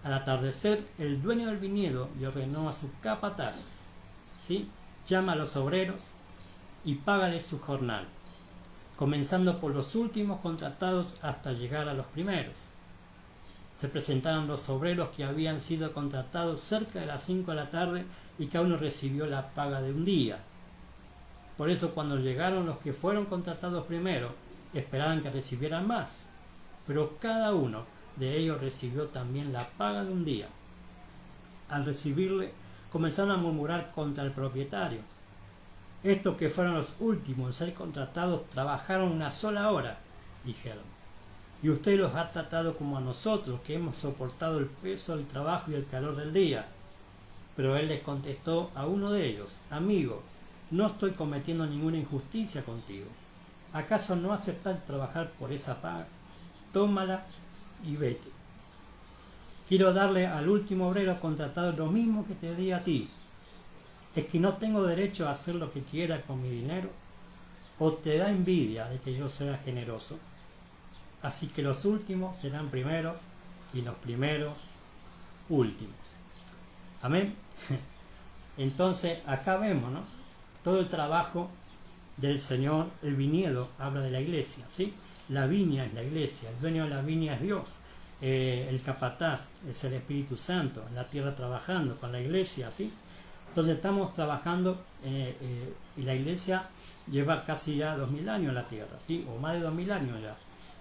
Al atardecer, el dueño del viñedo le ordenó a su capataz, ¿sí? Llama a los obreros y págales su jornal, comenzando por los últimos contratados hasta llegar a los primeros. Se presentaron los obreros que habían sido contratados cerca de las 5 de la tarde y cada uno recibió la paga de un día. Por eso cuando llegaron los que fueron contratados primero, esperaban que recibieran más, pero cada uno de ellos recibió también la paga de un día. Al recibirle, comenzaron a murmurar contra el propietario. Estos que fueron los últimos en ser contratados trabajaron una sola hora, dijeron, y usted los ha tratado como a nosotros, que hemos soportado el peso del trabajo y el calor del día. Pero él les contestó a uno de ellos, amigo, no estoy cometiendo ninguna injusticia contigo. ¿Acaso no aceptas trabajar por esa paga? Tómala y vete. Quiero darle al último obrero contratado lo mismo que te di a ti. ¿Es que no tengo derecho a hacer lo que quiera con mi dinero? ¿O te da envidia de que yo sea generoso? Así que los últimos serán primeros y los primeros últimos. Amén. Entonces acá vemos, ¿no? Todo el trabajo del Señor, el viñedo habla de la iglesia, ¿sí? La viña es la iglesia, el dueño de la viña es Dios, el capataz es el Espíritu Santo, en la tierra trabajando con la iglesia, ¿sí? Entonces estamos trabajando y la iglesia lleva casi ya 2000 años en la tierra, ¿sí? O más de 2000 años ya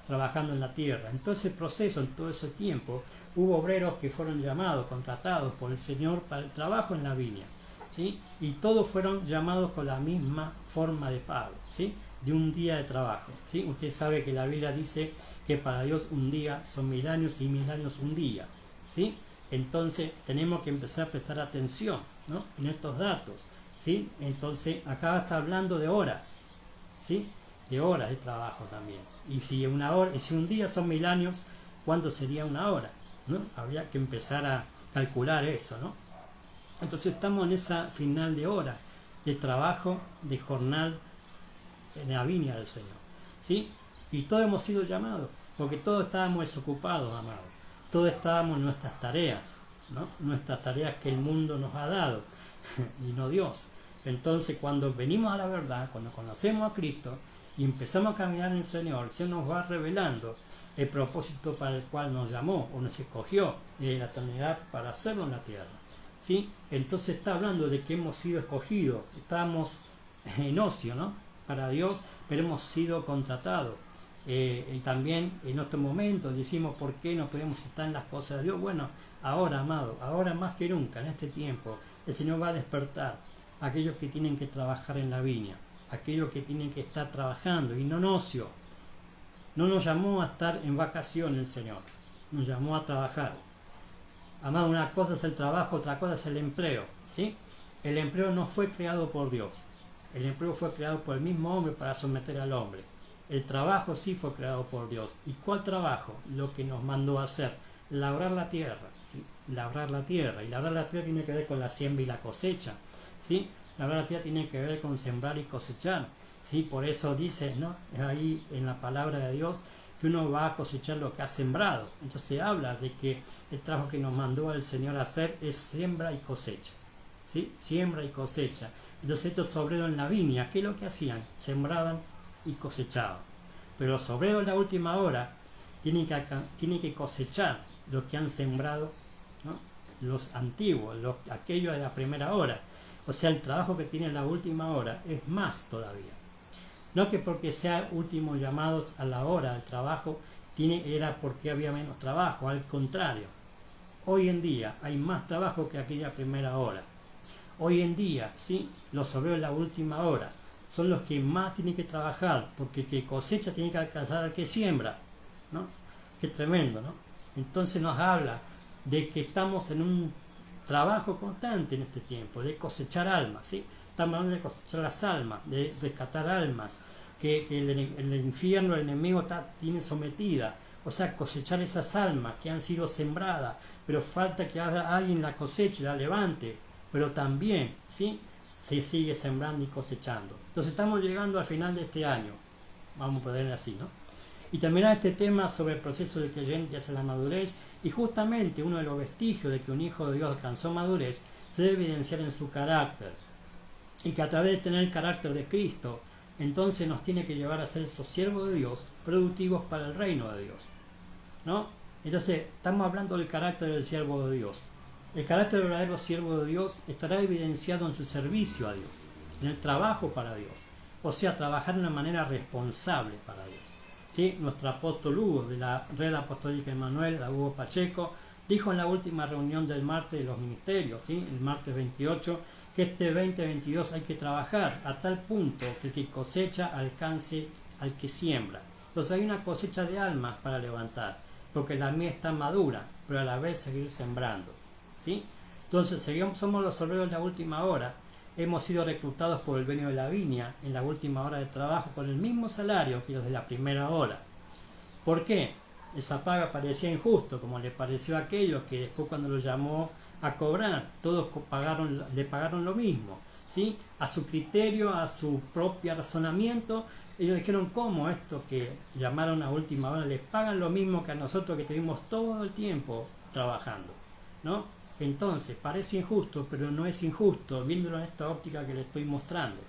trabajando en la tierra. En todo ese proceso, en todo ese tiempo, hubo obreros que fueron llamados, contratados por el Señor para el trabajo en la viña, ¿sí? Y todos fueron llamados con la misma forma de pago, ¿sí? De un día de trabajo, ¿sí? Usted sabe que la Biblia dice que para Dios un día son 1000 años y 1000 años un día, ¿sí? Entonces tenemos que empezar a prestar atención, ¿no?, en estos datos, ¿sí? Entonces acá está hablando de horas, ¿sí?, de horas de trabajo también. Y si una hora, y si un día son 1000 años, ¿cuánto sería una hora?, ¿no? Habría que empezar a calcular eso, ¿no? Entonces estamos en esa final de hora de trabajo, de jornal en la viña del Señor, ¿sí? Y todos hemos sido llamados, porque todos estábamos desocupados, amados. Todos estábamos en nuestras tareas, ¿no?, nuestras tareas que el mundo nos ha dado y no Dios. Entonces cuando venimos a la verdad, cuando conocemos a Cristo y empezamos a caminar en el Señor nos va revelando el propósito para el cual nos llamó o nos escogió desde la eternidad para hacerlo en la tierra, ¿sí? Entonces está hablando de que hemos sido escogidos, estamos en ocio, ¿no?, para Dios, pero hemos sido contratados. Y también en otro momento decimos, ¿por qué no podemos estar en las cosas de Dios? Bueno, ahora, amado, ahora más que nunca, en este tiempo, el Señor va a despertar a aquellos que tienen que trabajar en la viña, aquellos que tienen que estar trabajando y no en ocio. No nos llamó a estar en vacaciones el Señor, nos llamó a trabajar. Amado, una cosa es el trabajo, otra cosa es el empleo, ¿sí? El empleo no fue creado por Dios, el empleo fue creado por el mismo hombre para someter al hombre. El trabajo sí fue creado por Dios. ¿Y cuál trabajo? Lo que nos mandó a hacer, labrar la tierra, ¿sí? Labrar la tierra. Y labrar la tierra tiene que ver con la siembra y la cosecha, ¿sí? Labrar la tierra tiene que ver con sembrar y cosechar, ¿sí? Por eso dice, ¿no?, ahí en la palabra de Dios, que uno va a cosechar lo que ha sembrado. Entonces se habla de que el trabajo que nos mandó el Señor a hacer es siembra y cosecha, ¿sí? Siembra y cosecha. Entonces estos obreros en la viña, ¿qué es lo que hacían? Sembraban y cosechaban. Pero los obreros en la última hora tienen que cosechar lo que han sembrado, ¿no?, los antiguos, aquellos de la primera hora. O sea, el trabajo que tiene en la última hora es más todavía. No que porque sea últimos llamados a la hora del trabajo era porque había menos trabajo, al contrario. Hoy en día hay más trabajo que aquella primera hora. Hoy en día, sí, los obreros de la última hora son los que más tienen que trabajar, porque el que cosecha tiene que alcanzar al que siembra, ¿no? Qué tremendo, ¿no? Entonces nos habla de que estamos en un trabajo constante en este tiempo, de cosechar almas, ¿sí? Estamos hablando de cosechar las almas, de rescatar almas, que el infierno, el enemigo tiene sometida, o sea, cosechar esas almas que han sido sembradas, pero falta que haga alguien la coseche, la levante, pero también, ¿sí?, se sigue sembrando y cosechando. Entonces estamos llegando al final de este año, vamos a ponerlo así, ¿no? Y terminar este tema sobre el proceso del creyente hacia la madurez, y justamente uno de los vestigios de que un hijo de Dios alcanzó madurez se debe evidenciar en su carácter, y que a través de tener el carácter de Cristo, entonces nos tiene que llevar a ser esos siervos de Dios, productivos para el reino de Dios, ¿no? Entonces estamos hablando del carácter del siervo de Dios. El carácter del verdadero siervo de Dios estará evidenciado en su servicio a Dios, en el trabajo para Dios, o sea, trabajar de una manera responsable para Dios, ¿sí? Nuestro apóstol Hugo de la Red Apostólica Emanuel, la Hugo Pacheco, dijo en la última reunión del martes de los ministerios, ¿sí?, el martes 28, que este 2022 hay que trabajar a tal punto que el que cosecha alcance al que siembra. Entonces hay una cosecha de almas para levantar, porque la mies está madura, pero a la vez seguir sembrando, ¿sí? Entonces somos los obreros de la última hora, hemos sido reclutados por el dueño de la viña en la última hora de trabajo con el mismo salario que los de la primera hora. ¿Por qué? Esa paga parecía injusto, como le pareció a aquellos que después cuando los llamó a cobrar, todos le pagaron lo mismo, ¿sí? A su criterio, a su propio razonamiento, ellos dijeron, ¿cómo esto que llamaron a última hora les pagan lo mismo que a nosotros que tuvimos todo el tiempo trabajando, ¿no? Entonces, parece injusto, pero no es injusto, viéndolo en esta óptica que le estoy mostrando.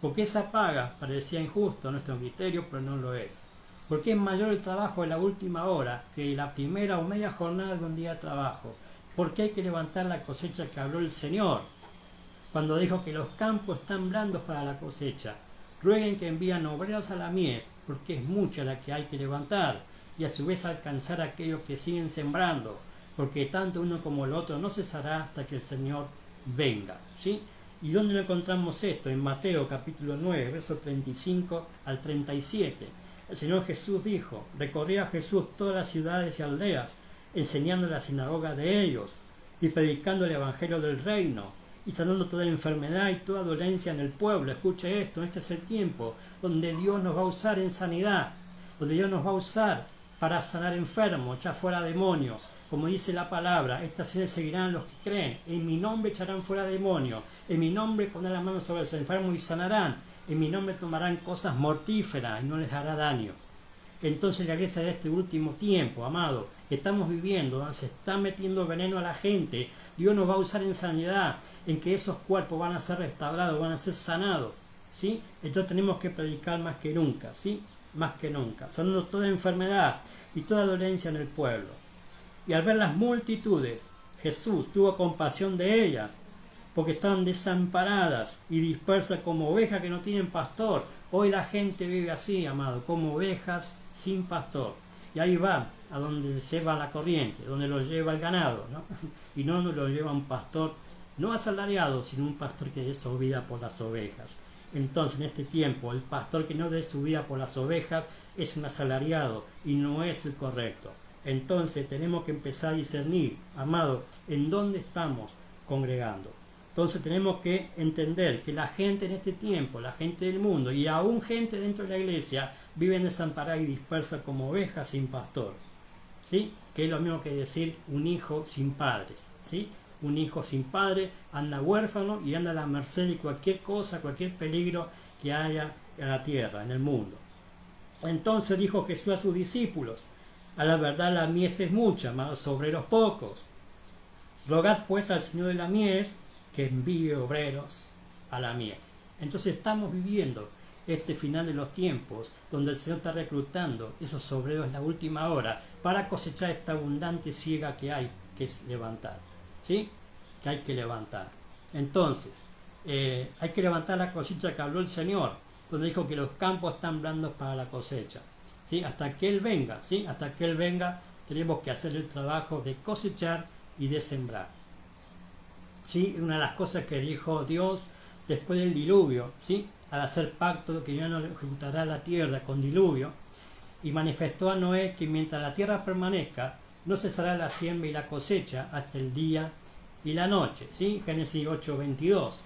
Porque esa paga parecía injusto a nuestro criterio, pero no lo es. Porque es mayor el trabajo de la última hora que la primera o media jornada de un día de trabajo. Porque hay que levantar la cosecha que habló el Señor, cuando dijo que los campos están blandos para la cosecha. Rueguen que envían obreros a la mies, porque es mucha la que hay que levantar, y a su vez alcanzar a aquellos que siguen sembrando, porque tanto uno como el otro no cesará hasta que el Señor venga, ¿sí? ¿Y dónde lo encontramos esto? En Mateo capítulo 9, versos 35 al 37. El Señor Jesús dijo, recorría Jesús todas las ciudades y aldeas, enseñando en la sinagoga de ellos, y predicando el evangelio del reino y sanando toda enfermedad y toda dolencia en el pueblo. Escuche esto, este es el tiempo donde Dios nos va a usar en sanidad, donde Dios nos va a usar para sanar enfermos, echar fuera demonios. Como dice la palabra, estas señales seguirán los que creen. En mi nombre echarán fuera demonios. En mi nombre pondrán las manos sobre los enfermos y sanarán. En mi nombre tomarán cosas mortíferas y no les hará daño. Entonces la iglesia de este último tiempo, amado, que estamos viviendo, donde se está metiendo veneno a la gente, Dios nos va a usar en sanidad, en que esos cuerpos van a ser restaurados, van a ser sanados, ¿sí? Entonces tenemos que predicar más que nunca, ¿sí? Más que nunca, sanando toda enfermedad y toda dolencia en el pueblo. Y al ver las multitudes, Jesús tuvo compasión de ellas, porque estaban desamparadas y dispersas como ovejas que no tienen pastor. Hoy la gente vive así, amado, como ovejas sin pastor. Y ahí va a donde se lleva la corriente, donde lo lleva el ganado, ¿no? Y no lo lleva un pastor, no asalariado, sino un pastor que dé su vida por las ovejas. Entonces, en este tiempo, el pastor que no dé su vida por las ovejas es un asalariado y no es el correcto. Entonces, tenemos que empezar a discernir, amado, en dónde estamos congregando. Entonces tenemos que entender que la gente en este tiempo, la gente del mundo y aún gente dentro de la iglesia viven desamparadas y dispersas como ovejas sin pastor, ¿sí? Que es lo mismo que decir un hijo sin padres, ¿sí? Un hijo sin padre anda huérfano y anda a la merced de cualquier cosa, cualquier peligro que haya en la tierra, en el mundo. Entonces dijo Jesús a sus discípulos: a la verdad la mies es mucha, mas los obreros pocos. Rogad pues al Señor de la mies que envíe obreros a la mies. Entonces estamos viviendo este final de los tiempos donde el Señor está reclutando esos obreros en la última hora para cosechar esta abundante siega que hay que levantar, ¿sí? Que hay que levantar. Entonces hay que levantar la cosecha que habló el Señor, donde dijo que los campos están blandos para la cosecha, ¿sí? Hasta que Él venga, ¿sí? Hasta que Él venga tenemos que hacer el trabajo de cosechar y de sembrar. ¿Sí? Una de las cosas que dijo Dios después del diluvio, ¿sí? Al hacer pacto que ya no ejecutará la tierra con diluvio, y manifestó a Noé que mientras la tierra permanezca no cesará la siembra y la cosecha hasta el día y la noche, ¿sí? Génesis 8:22.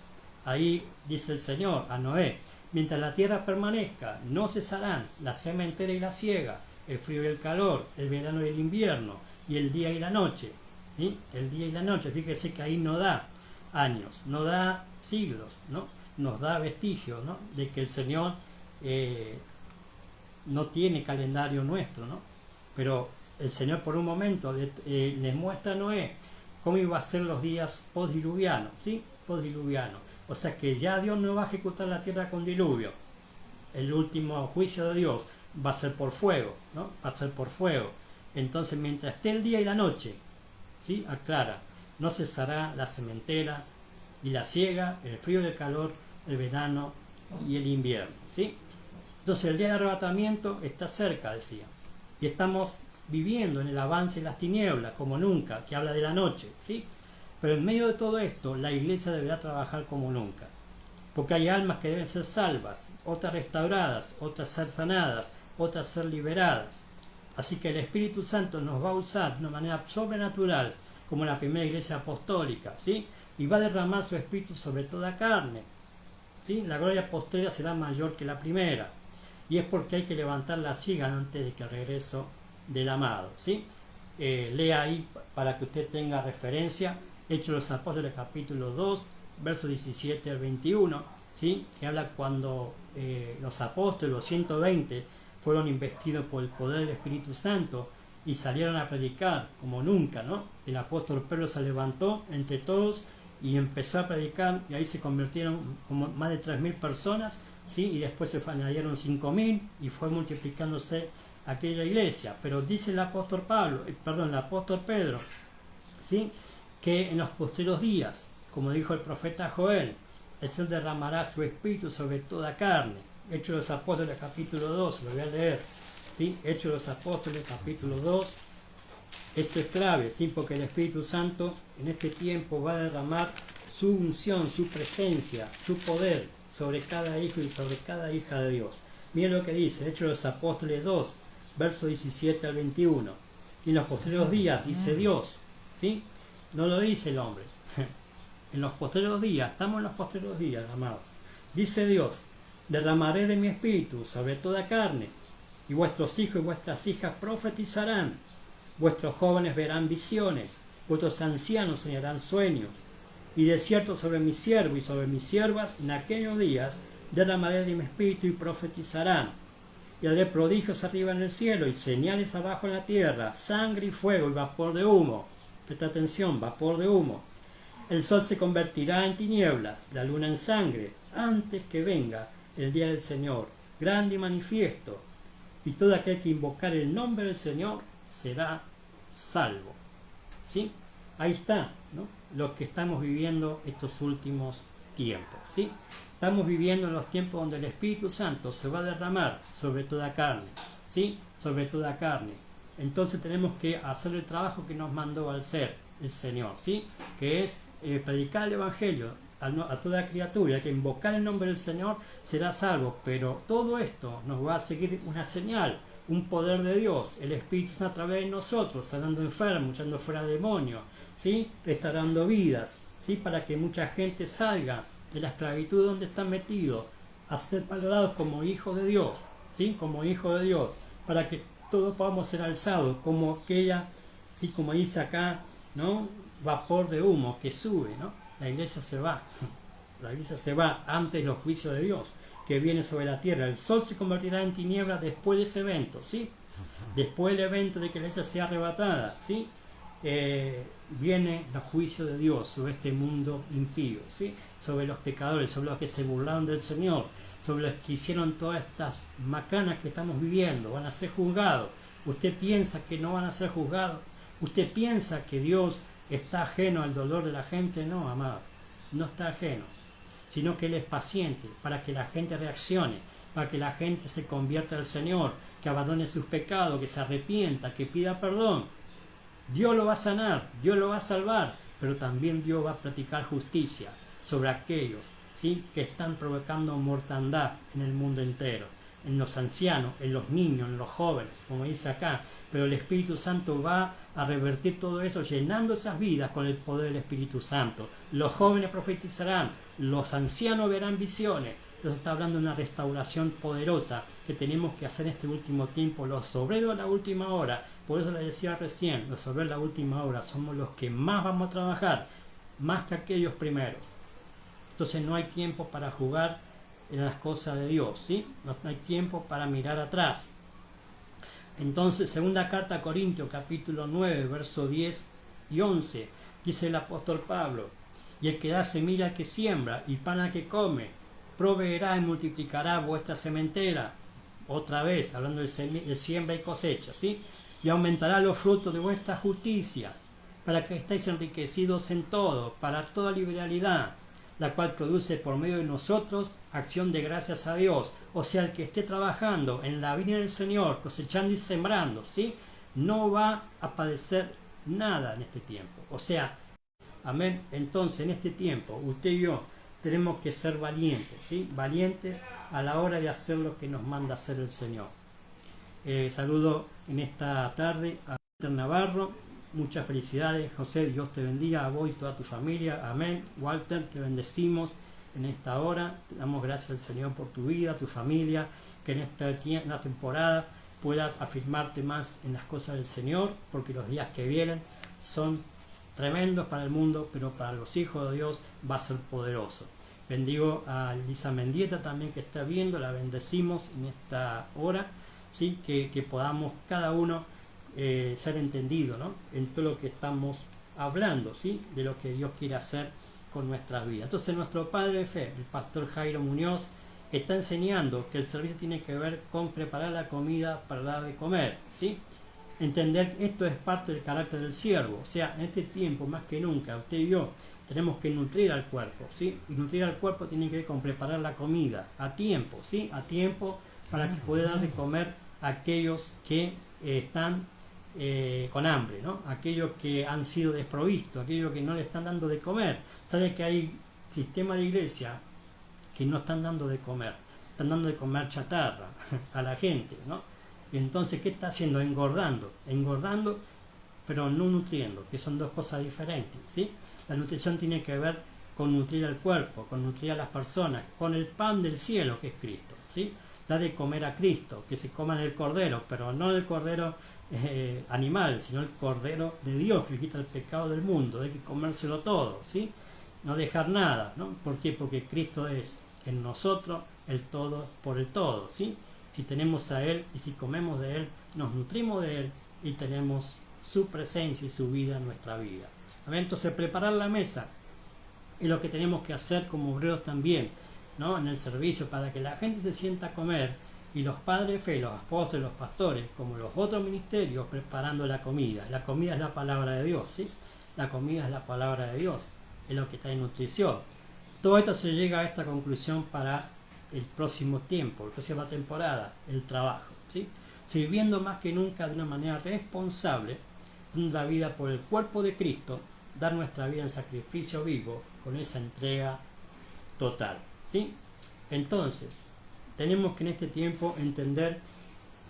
Ahí dice el Señor a Noé: mientras la tierra permanezca no cesarán la sementera y la siega, el frío y el calor, el verano y el invierno, y el día y la noche. ¿Sí? El día y la noche, fíjese que ahí no da años, no da siglos, ¿no? Nos da vestigios, ¿no? De que el Señor no tiene calendario nuestro, ¿no? Pero el Señor por un momento les muestra a Noé cómo iba a ser los días postdiluvianos, ¿sí? Postdiluvianos. O sea que ya Dios no va a ejecutar la tierra con diluvio. El último juicio de Dios va a ser por fuego, ¿no? Va a ser por fuego. Entonces, mientras esté el día y la noche, ¿sí? Aclara, no cesará la sementera y la siega, el frío y el calor, el verano y el invierno, ¿sí? Entonces el día de arrebatamiento está cerca, decía, y estamos viviendo en el avance de las tinieblas como nunca, que habla de la noche, ¿sí? Pero en medio de todo esto la iglesia deberá trabajar como nunca, porque hay almas que deben ser salvas, otras restauradas, otras ser sanadas, otras ser liberadas. Así que el Espíritu Santo nos va a usar de una manera sobrenatural, como en la primera iglesia apostólica, ¿sí? Y va a derramar su Espíritu sobre toda carne, ¿sí? La gloria postrera será mayor que la primera, y es porque hay que levantar la siega antes de que el regreso del amado, ¿sí? Lea ahí para que usted tenga referencia, Hechos de los Apóstoles capítulo 2, versos 17 al 21, ¿sí? Que habla cuando los apóstoles, los 120, fueron investidos por el poder del Espíritu Santo y salieron a predicar como nunca, ¿no? El apóstol Pedro se levantó entre todos y empezó a predicar, y ahí se convirtieron como más de 3.000 personas, ¿sí? Y después se añadieron 5.000 y fue multiplicándose aquella iglesia. Pero dice el apóstol el apóstol Pedro, ¿sí? Que en los posteriores días, como dijo el profeta Joel, el Señor derramará su espíritu sobre toda carne. Hechos de los Apóstoles capítulo 2, lo voy a leer, ¿sí? Hechos de los Apóstoles capítulo 2, esto es clave, ¿sí? Porque el Espíritu Santo en este tiempo va a derramar su unción, su presencia, su poder sobre cada hijo y sobre cada hija de Dios. Miren lo que dice, Hechos de los Apóstoles 2, versos 17 al 21. Y en los posteriores días, dice Dios, ¿sí? no lo dice el hombre. En los postreros días, estamos en los postreros días, amados. Dice Dios, derramaré de mi espíritu sobre toda carne, y vuestros hijos y vuestras hijas profetizarán, vuestros jóvenes verán visiones, vuestros ancianos soñarán sueños, y de cierto sobre mi siervo y sobre mis siervas en aquellos días derramaré de mi espíritu y profetizarán, y haré prodigios arriba en el cielo y señales abajo en la tierra, sangre y fuego y vapor de humo. Presta atención, vapor de humo. El sol se convertirá en tinieblas, la luna en sangre, antes que venga el día del Señor, grande y manifiesto, y todo aquel que invocar el nombre del Señor será salvo. ¿Sí? Ahí está, ¿no? Lo que estamos viviendo estos últimos tiempos. ¿Sí? Estamos viviendo en los tiempos donde el Espíritu Santo se va a derramar sobre toda carne. ¿Sí? Sobre toda carne. Entonces tenemos que hacer el trabajo que nos mandó al ser el Señor, ¿sí? Que es predicar el Evangelio a toda criatura, que invocar el nombre del Señor será salvo. Pero todo esto nos va a seguir una señal, un poder de Dios, el Espíritu Santo a través de nosotros, sanando enfermos, echando fuera demonios, ¿sí? Restaurando vidas, ¿sí? Para que mucha gente salga de la esclavitud donde están metidos, a ser valorados como hijos de Dios, ¿sí? Como hijos de Dios, para que todos podamos ser alzados, como aquella, ¿sí? Como dice acá, ¿no? Vapor de humo que sube, ¿no? La iglesia se va, la iglesia se va antes de los juicios de Dios que viene sobre la tierra. El sol se convertirá en tinieblas después de ese evento, ¿sí? Después del evento de que la iglesia sea arrebatada, ¿sí? Viene el juicio de Dios sobre este mundo impío, ¿sí? Sobre los pecadores, sobre los que se burlaron del Señor, sobre los que hicieron todas estas macanas que estamos viviendo. Van a ser juzgados. ¿Usted piensa que no van a ser juzgados? ¿Usted piensa que Dios está ajeno al dolor de la gente? No, amado, no está ajeno, sino que Él es paciente para que la gente reaccione, para que la gente se convierta al Señor, que abandone sus pecados, que se arrepienta, que pida perdón. Dios lo va a sanar, Dios lo va a salvar, pero también Dios va a practicar justicia sobre aquellos, ¿sí? Que están provocando mortandad en el mundo entero, en los ancianos, en los niños, en los jóvenes, como dice acá. Pero el Espíritu Santo va a revertir todo eso, llenando esas vidas con el poder del Espíritu Santo. Los jóvenes profetizarán, los ancianos verán visiones. Nos está hablando de una restauración poderosa que tenemos que hacer en este último tiempo, los obreros de la última hora. Por eso les decía recién, los obreros de la última hora somos los que más vamos a trabajar, más que aquellos primeros. Entonces no hay tiempo para jugar en las cosas de Dios, ¿sí? No hay tiempo para mirar atrás. Entonces, segunda carta a Corintios, capítulo 9, verso 10 y 11, dice el apóstol Pablo: y el que da semilla al que siembra y pan al que come, proveerá y multiplicará vuestra sementera. Otra vez, hablando de siembra y cosecha, ¿sí? Y aumentará los frutos de vuestra justicia, para que estéis enriquecidos en todo, para toda liberalidad, la cual produce por medio de nosotros acción de gracias a Dios. O sea, el que esté trabajando en la viña del Señor, cosechando y sembrando, ¿sí? No va a padecer nada en este tiempo. O sea, amén. Entonces, en este tiempo, usted y yo tenemos que ser valientes, ¿sí? Valientes a la hora de hacer lo que nos manda hacer el Señor. Saludo en esta tarde a Walter Navarro. Muchas felicidades, José. Dios te bendiga a vos y toda tu familia. Amén. Walter, te bendecimos en esta hora. Te damos gracias al Señor por tu vida, tu familia, que en esta temporada puedas afirmarte más en las cosas del Señor, porque los días que vienen son tremendos para el mundo, pero para los hijos de Dios va a ser poderoso. Bendigo a Lisa Mendieta también, que está viendo. La bendecimos en esta hora, ¿sí? Que podamos cada uno ser entendido, ¿no? En todo lo que estamos hablando, ¿sí? De lo que Dios quiere hacer con nuestras vidas. Entonces, nuestro padre de fe, el pastor Jairo Muñoz, está enseñando que el servicio tiene que ver con preparar la comida para dar de comer, ¿sí? Entender esto es parte del carácter del siervo. O sea, en este tiempo más que nunca, usted y yo tenemos que nutrir al cuerpo, ¿sí? Y nutrir al cuerpo tiene que ver con preparar la comida a tiempo, ¿sí? A tiempo, para que pueda dar de comer a aquellos que están con hambre, ¿no? Aquellos que han sido desprovistos, aquellos que no le están dando de comer. Sabe que hay sistemas de iglesia que no están dando de comer, están dando de comer chatarra a la gente, ¿no? Y entonces, ¿qué está haciendo? Engordando pero no nutriendo, que son dos cosas diferentes, ¿sí? La nutrición tiene que ver con nutrir al cuerpo, con nutrir a las personas, con el pan del cielo que es Cristo, ¿sí? Da de comer a Cristo, que se coman el cordero, pero no el cordero animal, sino el cordero de Dios que quita el pecado del mundo. Hay que comérselo todo, ¿sí? No dejar nada, ¿no? ¿Por qué? Porque Cristo es en nosotros el todo por el todo, ¿sí? Si tenemos a Él y si comemos de Él, nos nutrimos de Él y tenemos su presencia y su vida en nuestra vida. Entonces, preparar la mesa es lo que tenemos que hacer como obreros también, ¿no? En el servicio, para que la gente se sienta a comer, y los padres de fe, los apóstoles, los pastores, como los otros ministerios, preparando la comida. La comida es la palabra de Dios, ¿sí? La comida es la palabra de Dios, es lo que está en nutrición. Todo esto se llega a esta conclusión para el próximo tiempo, la próxima temporada, el trabajo, ¿sí? Sirviendo más que nunca de una manera responsable, dando la vida por el cuerpo de Cristo, dar nuestra vida en sacrificio vivo, con esa entrega total, ¿sí? Entonces, tenemos que en este tiempo entender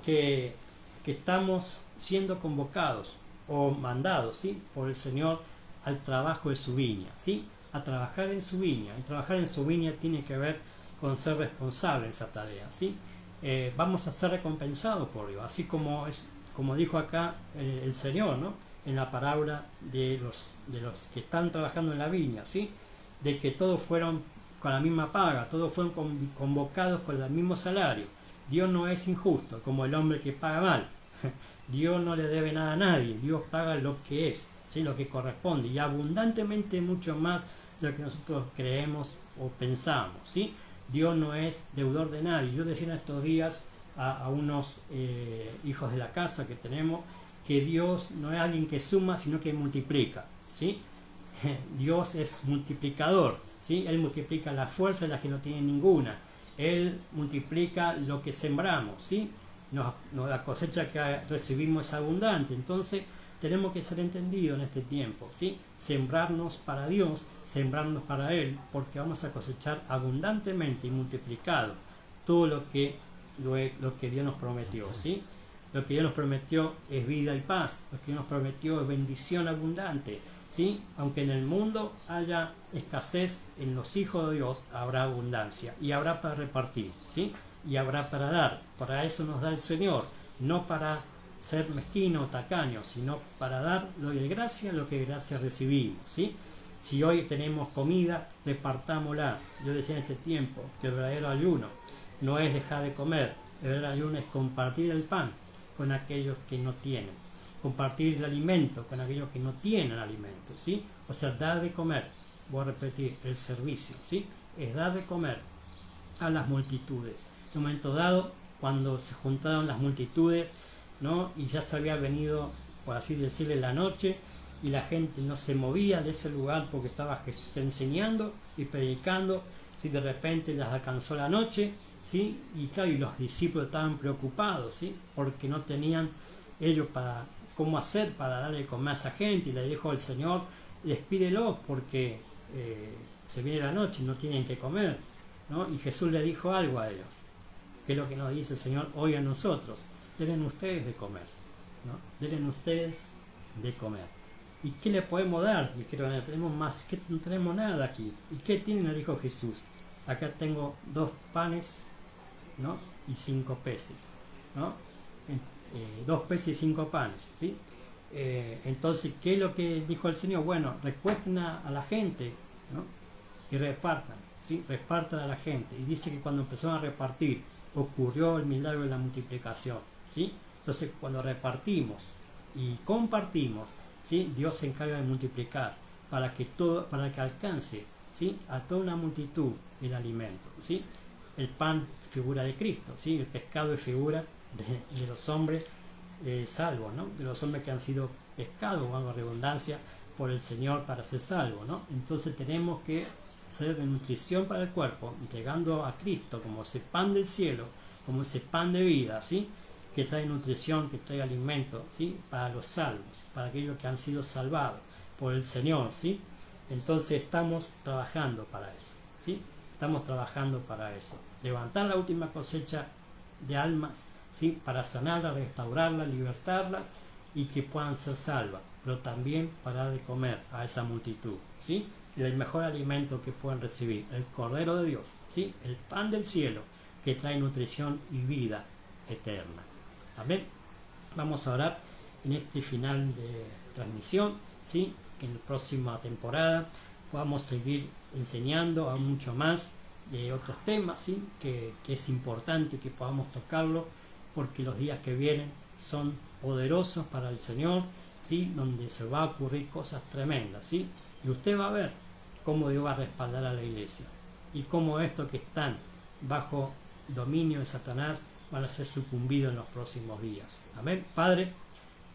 que estamos siendo convocados o mandados, ¿sí? Por el Señor al trabajo de su viña, ¿sí? A trabajar en su viña. Y trabajar en su viña tiene que ver con ser responsable en esa tarea, ¿sí? Vamos a ser recompensados por Dios, así como dijo acá el Señor, ¿no? En la parábola de los que están trabajando en la viña, ¿sí? De que todos fueron con la misma paga, todos fueron convocados con el mismo salario. Dios no es injusto, como el hombre que paga mal. Dios no le debe nada a nadie, Dios paga lo que es, ¿sí? Lo que corresponde, y abundantemente mucho más de lo que nosotros creemos o pensamos, ¿sí? Dios no es deudor de nadie. Yo decía en estos días a unos hijos de la casa que tenemos, que Dios no es alguien que suma, sino que multiplica, ¿sí? Dios es multiplicador, ¿sí? Él multiplica la fuerza de las que no tienen ninguna. Él multiplica lo que sembramos, ¿sí? La cosecha que recibimos es abundante. Entonces tenemos que ser entendidos en este tiempo, ¿sí? Sembrarnos para Dios, sembrarnos para Él, porque vamos a cosechar abundantemente y multiplicado todo lo que Dios nos prometió, ¿sí? Lo que Dios nos prometió es vida y paz, lo que Dios nos prometió es bendición abundante, ¿sí? Aunque en el mundo haya escasez, en los hijos de Dios habrá abundancia, y habrá para repartir, ¿sí? Y habrá para dar. Para eso nos da el Señor, no para ser mezquino o tacaño, sino para dar lo de gracia, lo que de gracia recibimos, ¿sí? Si hoy tenemos comida, repartámosla. Yo decía en este tiempo que el verdadero ayuno no es dejar de comer, el verdadero ayuno es compartir el pan con aquellos que no tienen, compartir el alimento con aquellos que no tienen alimento, ¿sí? O sea, dar de comer, voy a repetir, el servicio, ¿sí? Es dar de comer a las multitudes. En un momento dado, cuando se juntaron las multitudes, ¿no? Y ya se había venido, por así decirle, la noche, y la gente no se movía de ese lugar porque estaba Jesús enseñando y predicando. ¿Sí? De repente les alcanzó la noche, ¿sí? Y claro, y los discípulos estaban preocupados, ¿sí? Porque no tenían ellos cómo hacer para darle de comer a esa gente, y le dijo el Señor: despídelo porque se viene la noche y no tienen que comer, ¿no? Y Jesús le dijo algo a ellos, que es lo que nos dice el Señor hoy a nosotros: denle ustedes de comer, ¿no? Denle ustedes de comer. ¿Y qué le podemos dar? Dijeron: tenemos más, que no tenemos nada aquí. ¿Y qué tienen? Le dijo Jesús: acá tengo 2 panes, ¿no? Y 5 peces, ¿no? 2 peces y 5 panes, ¿sí? Entonces, ¿qué es lo que dijo el Señor? Bueno, recuesten a la gente, ¿no? Y repartan, ¿sí? Repartan a la gente. Y dice que cuando empezaron a repartir, ocurrió el milagro de la multiplicación, ¿sí? Entonces, cuando repartimos y compartimos, ¿sí? Dios se encarga de multiplicar para que alcance, ¿sí? A toda una multitud el alimento, ¿sí? El pan, figura de Cristo, ¿sí? El pescado es figura de los hombres salvos, ¿no? De los hombres que han sido pescados, valga la redundancia, por el Señor para ser salvos, ¿no? Entonces tenemos que ser de nutrición para el cuerpo, entregando a Cristo como ese pan del cielo, como ese pan de vida, ¿sí? Que trae nutrición, que trae alimento, ¿sí? Para los salvos, para aquellos que han sido salvados por el Señor, ¿sí? Entonces estamos trabajando para eso, ¿sí? Estamos trabajando para eso. Levantar la última cosecha de almas, ¿sí? Para sanarlas, restaurarlas, libertarlas y que puedan ser salvas. pero también para dar de comer a esa multitud, ¿sí? Y el mejor alimento que pueden recibir, el Cordero de Dios, ¿sí? El pan del cielo que trae nutrición y vida eterna. Amén. Vamos a orar en este final de transmisión, ¿sí? Que en la próxima temporada podamos seguir enseñando a mucho más de otros temas, ¿sí? que es importante que podamos tocarlo, porque los días que vienen son poderosos para el Señor, ¿sí? Donde se va a ocurrir cosas tremendas, ¿sí? Y usted va a ver cómo Dios va a respaldar a la iglesia y cómo estos que están bajo dominio de Satanás van a ser sucumbidos en los próximos días. Amén. Padre,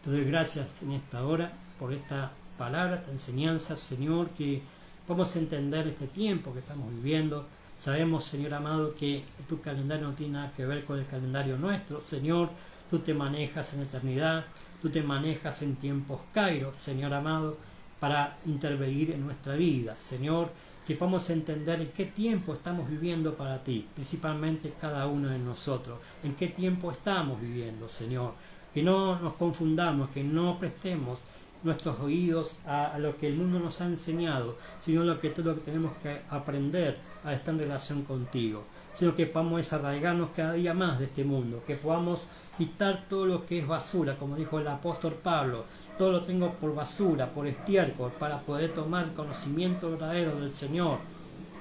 te doy gracias en esta hora por esta palabra, esta enseñanza, Señor, que vamos a entender este tiempo que estamos viviendo. Sabemos, Señor amado, que tu calendario no tiene nada que ver con el calendario nuestro. Señor, tú te manejas en eternidad, tú te manejas en tiempos kairos, Señor amado, para intervenir en nuestra vida. Señor, que podamos entender en qué tiempo estamos viviendo para ti, principalmente cada uno de nosotros. En qué tiempo estamos viviendo, Señor. Que no nos confundamos, que no prestemos nuestros oídos a lo que el mundo nos ha enseñado, sino lo que tenemos que aprender a estar en relación contigo, sino que podamos desarraigarnos cada día más de este mundo, que podamos quitar todo lo que es basura, como dijo el apóstol Pablo, todo lo tengo por basura, por estiércol, para poder tomar conocimiento verdadero del Señor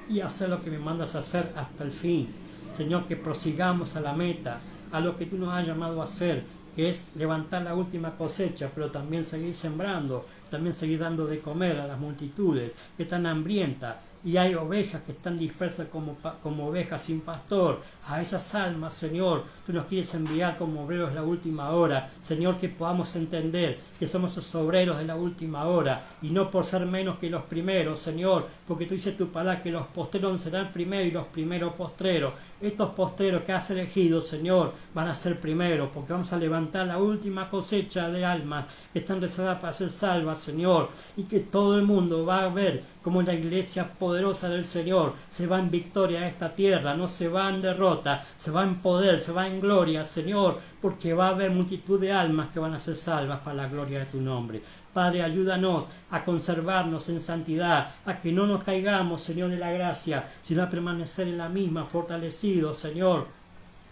y hacer lo que me mandas a hacer hasta el fin. Señor, que prosigamos a la meta, a lo que tú nos has llamado a hacer, que es levantar la última cosecha, pero también seguir sembrando, también seguir dando de comer a las multitudes que están hambrientas, y hay ovejas que están dispersas como ovejas sin pastor. A esas almas, Señor, tú nos quieres enviar como obreros de la última hora. Señor, que podamos entender que somos los obreros de la última hora, y no por ser menos que los primeros, Señor, porque tú dices tu palabra que los postreros serán primeros y los primeros postreros. Estos postreros que has elegido, Señor, van a ser primeros, porque vamos a levantar la última cosecha de almas que están reservadas para ser salvas, Señor, y que todo el mundo va a ver como la iglesia poderosa del Señor se va en victoria a esta tierra, no se va en derrota, se va en poder, se va en gloria, Señor, porque va a haber multitud de almas que van a ser salvas para la gloria de tu nombre. Padre, ayúdanos a conservarnos en santidad, a que no nos caigamos, Señor, de la gracia, sino a permanecer en la misma, fortalecidos, Señor.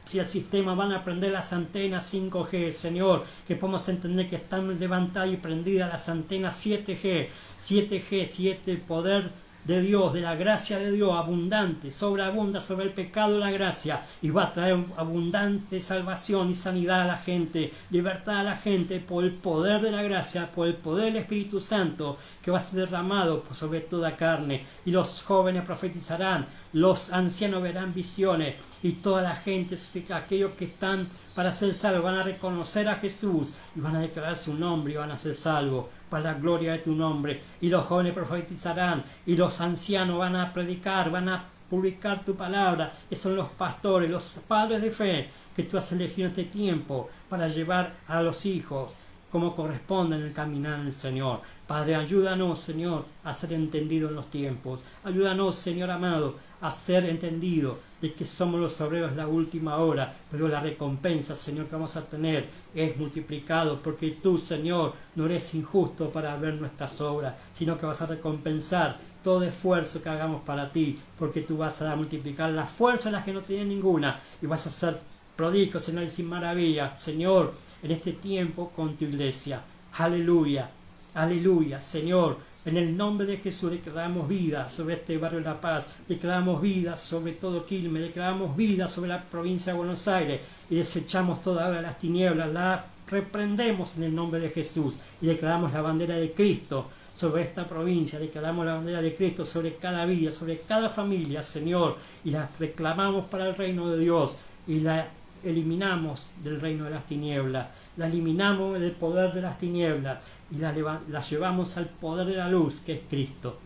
Si el sistema van a prender las antenas 5G, Señor, que podamos entender que están levantadas y prendidas las antenas 7G, 7 poder de Dios, de la gracia de Dios, abundante, sobreabunda sobre el pecado de la gracia, y va a traer abundante salvación y sanidad a la gente, libertad a la gente por el poder de la gracia, por el poder del Espíritu Santo que va a ser derramado sobre toda carne, y los jóvenes profetizarán, los ancianos verán visiones, y toda la gente, aquellos que están para ser salvos, van a reconocer a Jesús y van a declarar su nombre y van a ser salvos para la gloria de tu nombre. Y los jóvenes profetizarán y los ancianos van a predicar, van a publicar tu palabra, que son los pastores, los padres de fe que tú has elegido en este tiempo para llevar a los hijos como corresponde en el caminar en el Señor. Padre, ayúdanos, Señor, a ser entendido en los tiempos. Ayúdanos, Señor amado, a ser entendido de que somos los obreros de la última hora, pero la recompensa, Señor, que vamos a tener es multiplicado, porque tú, Señor, no eres injusto para ver nuestras obras, sino que vas a recompensar todo esfuerzo que hagamos para ti, porque tú vas a multiplicar las fuerzas en las que no tienen ninguna, y vas a hacer prodigios, señales y maravillas, Señor, en este tiempo con tu iglesia. Aleluya, aleluya, Señor. En el nombre de Jesús declaramos vida sobre este barrio de La Paz, declaramos vida sobre todo Quilmes, declaramos vida sobre la provincia de Buenos Aires, y desechamos toda obra de las tinieblas, la reprendemos en el nombre de Jesús, y declaramos la bandera de Cristo sobre esta provincia, declaramos la bandera de Cristo sobre cada vida, sobre cada familia, Señor, y la reclamamos para el reino de Dios, y la eliminamos del reino de las tinieblas, la eliminamos del poder de las tinieblas, y la llevamos al poder de la luz, que es Cristo.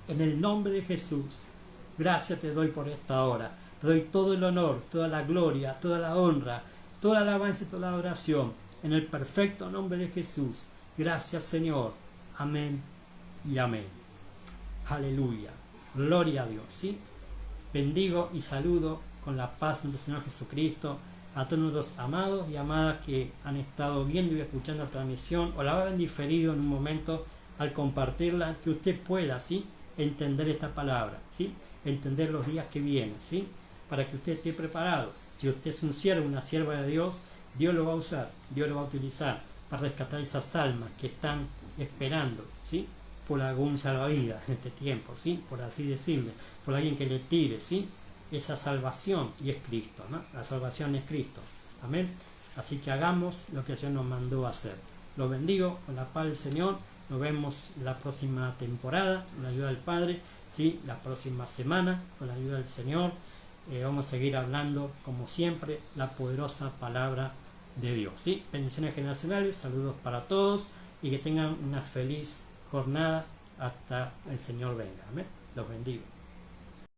En el nombre de Jesús, gracias te doy por esta hora. Te doy todo el honor, toda la gloria, toda la honra, toda la alabanza y toda la adoración. En el perfecto nombre de Jesús. Gracias, Señor. Amén y amén. Aleluya. Gloria a Dios. ¿Sí? Bendigo y saludo con la paz de nuestro Señor Jesucristo a todos nuestros amados y amadas que han estado viendo y escuchando la transmisión o la habrán diferido en un momento al compartirla, que usted pueda, ¿sí?, entender esta palabra, ¿sí?, entender los días que vienen, ¿sí?, para que usted esté preparado. Si usted es un siervo, una sierva de Dios, Dios lo va a usar, Dios lo va a utilizar para rescatar esas almas que están esperando, ¿sí?, por algún salvavidas en este tiempo, ¿sí?, por así decirle, por alguien que le tire, ¿sí?, esa salvación, y es Cristo, ¿no? La salvación es Cristo. Amén. Así que hagamos lo que el Señor nos mandó a hacer. Los bendigo con la paz del Señor. Nos vemos la próxima temporada con la ayuda del Padre, ¿sí?, la próxima semana con la ayuda del Señor. Vamos a seguir hablando, como siempre, la poderosa palabra de Dios, ¿sí? Bendiciones generacionales, saludos para todos y que tengan una feliz jornada hasta el Señor venga. Amén. Los bendigo.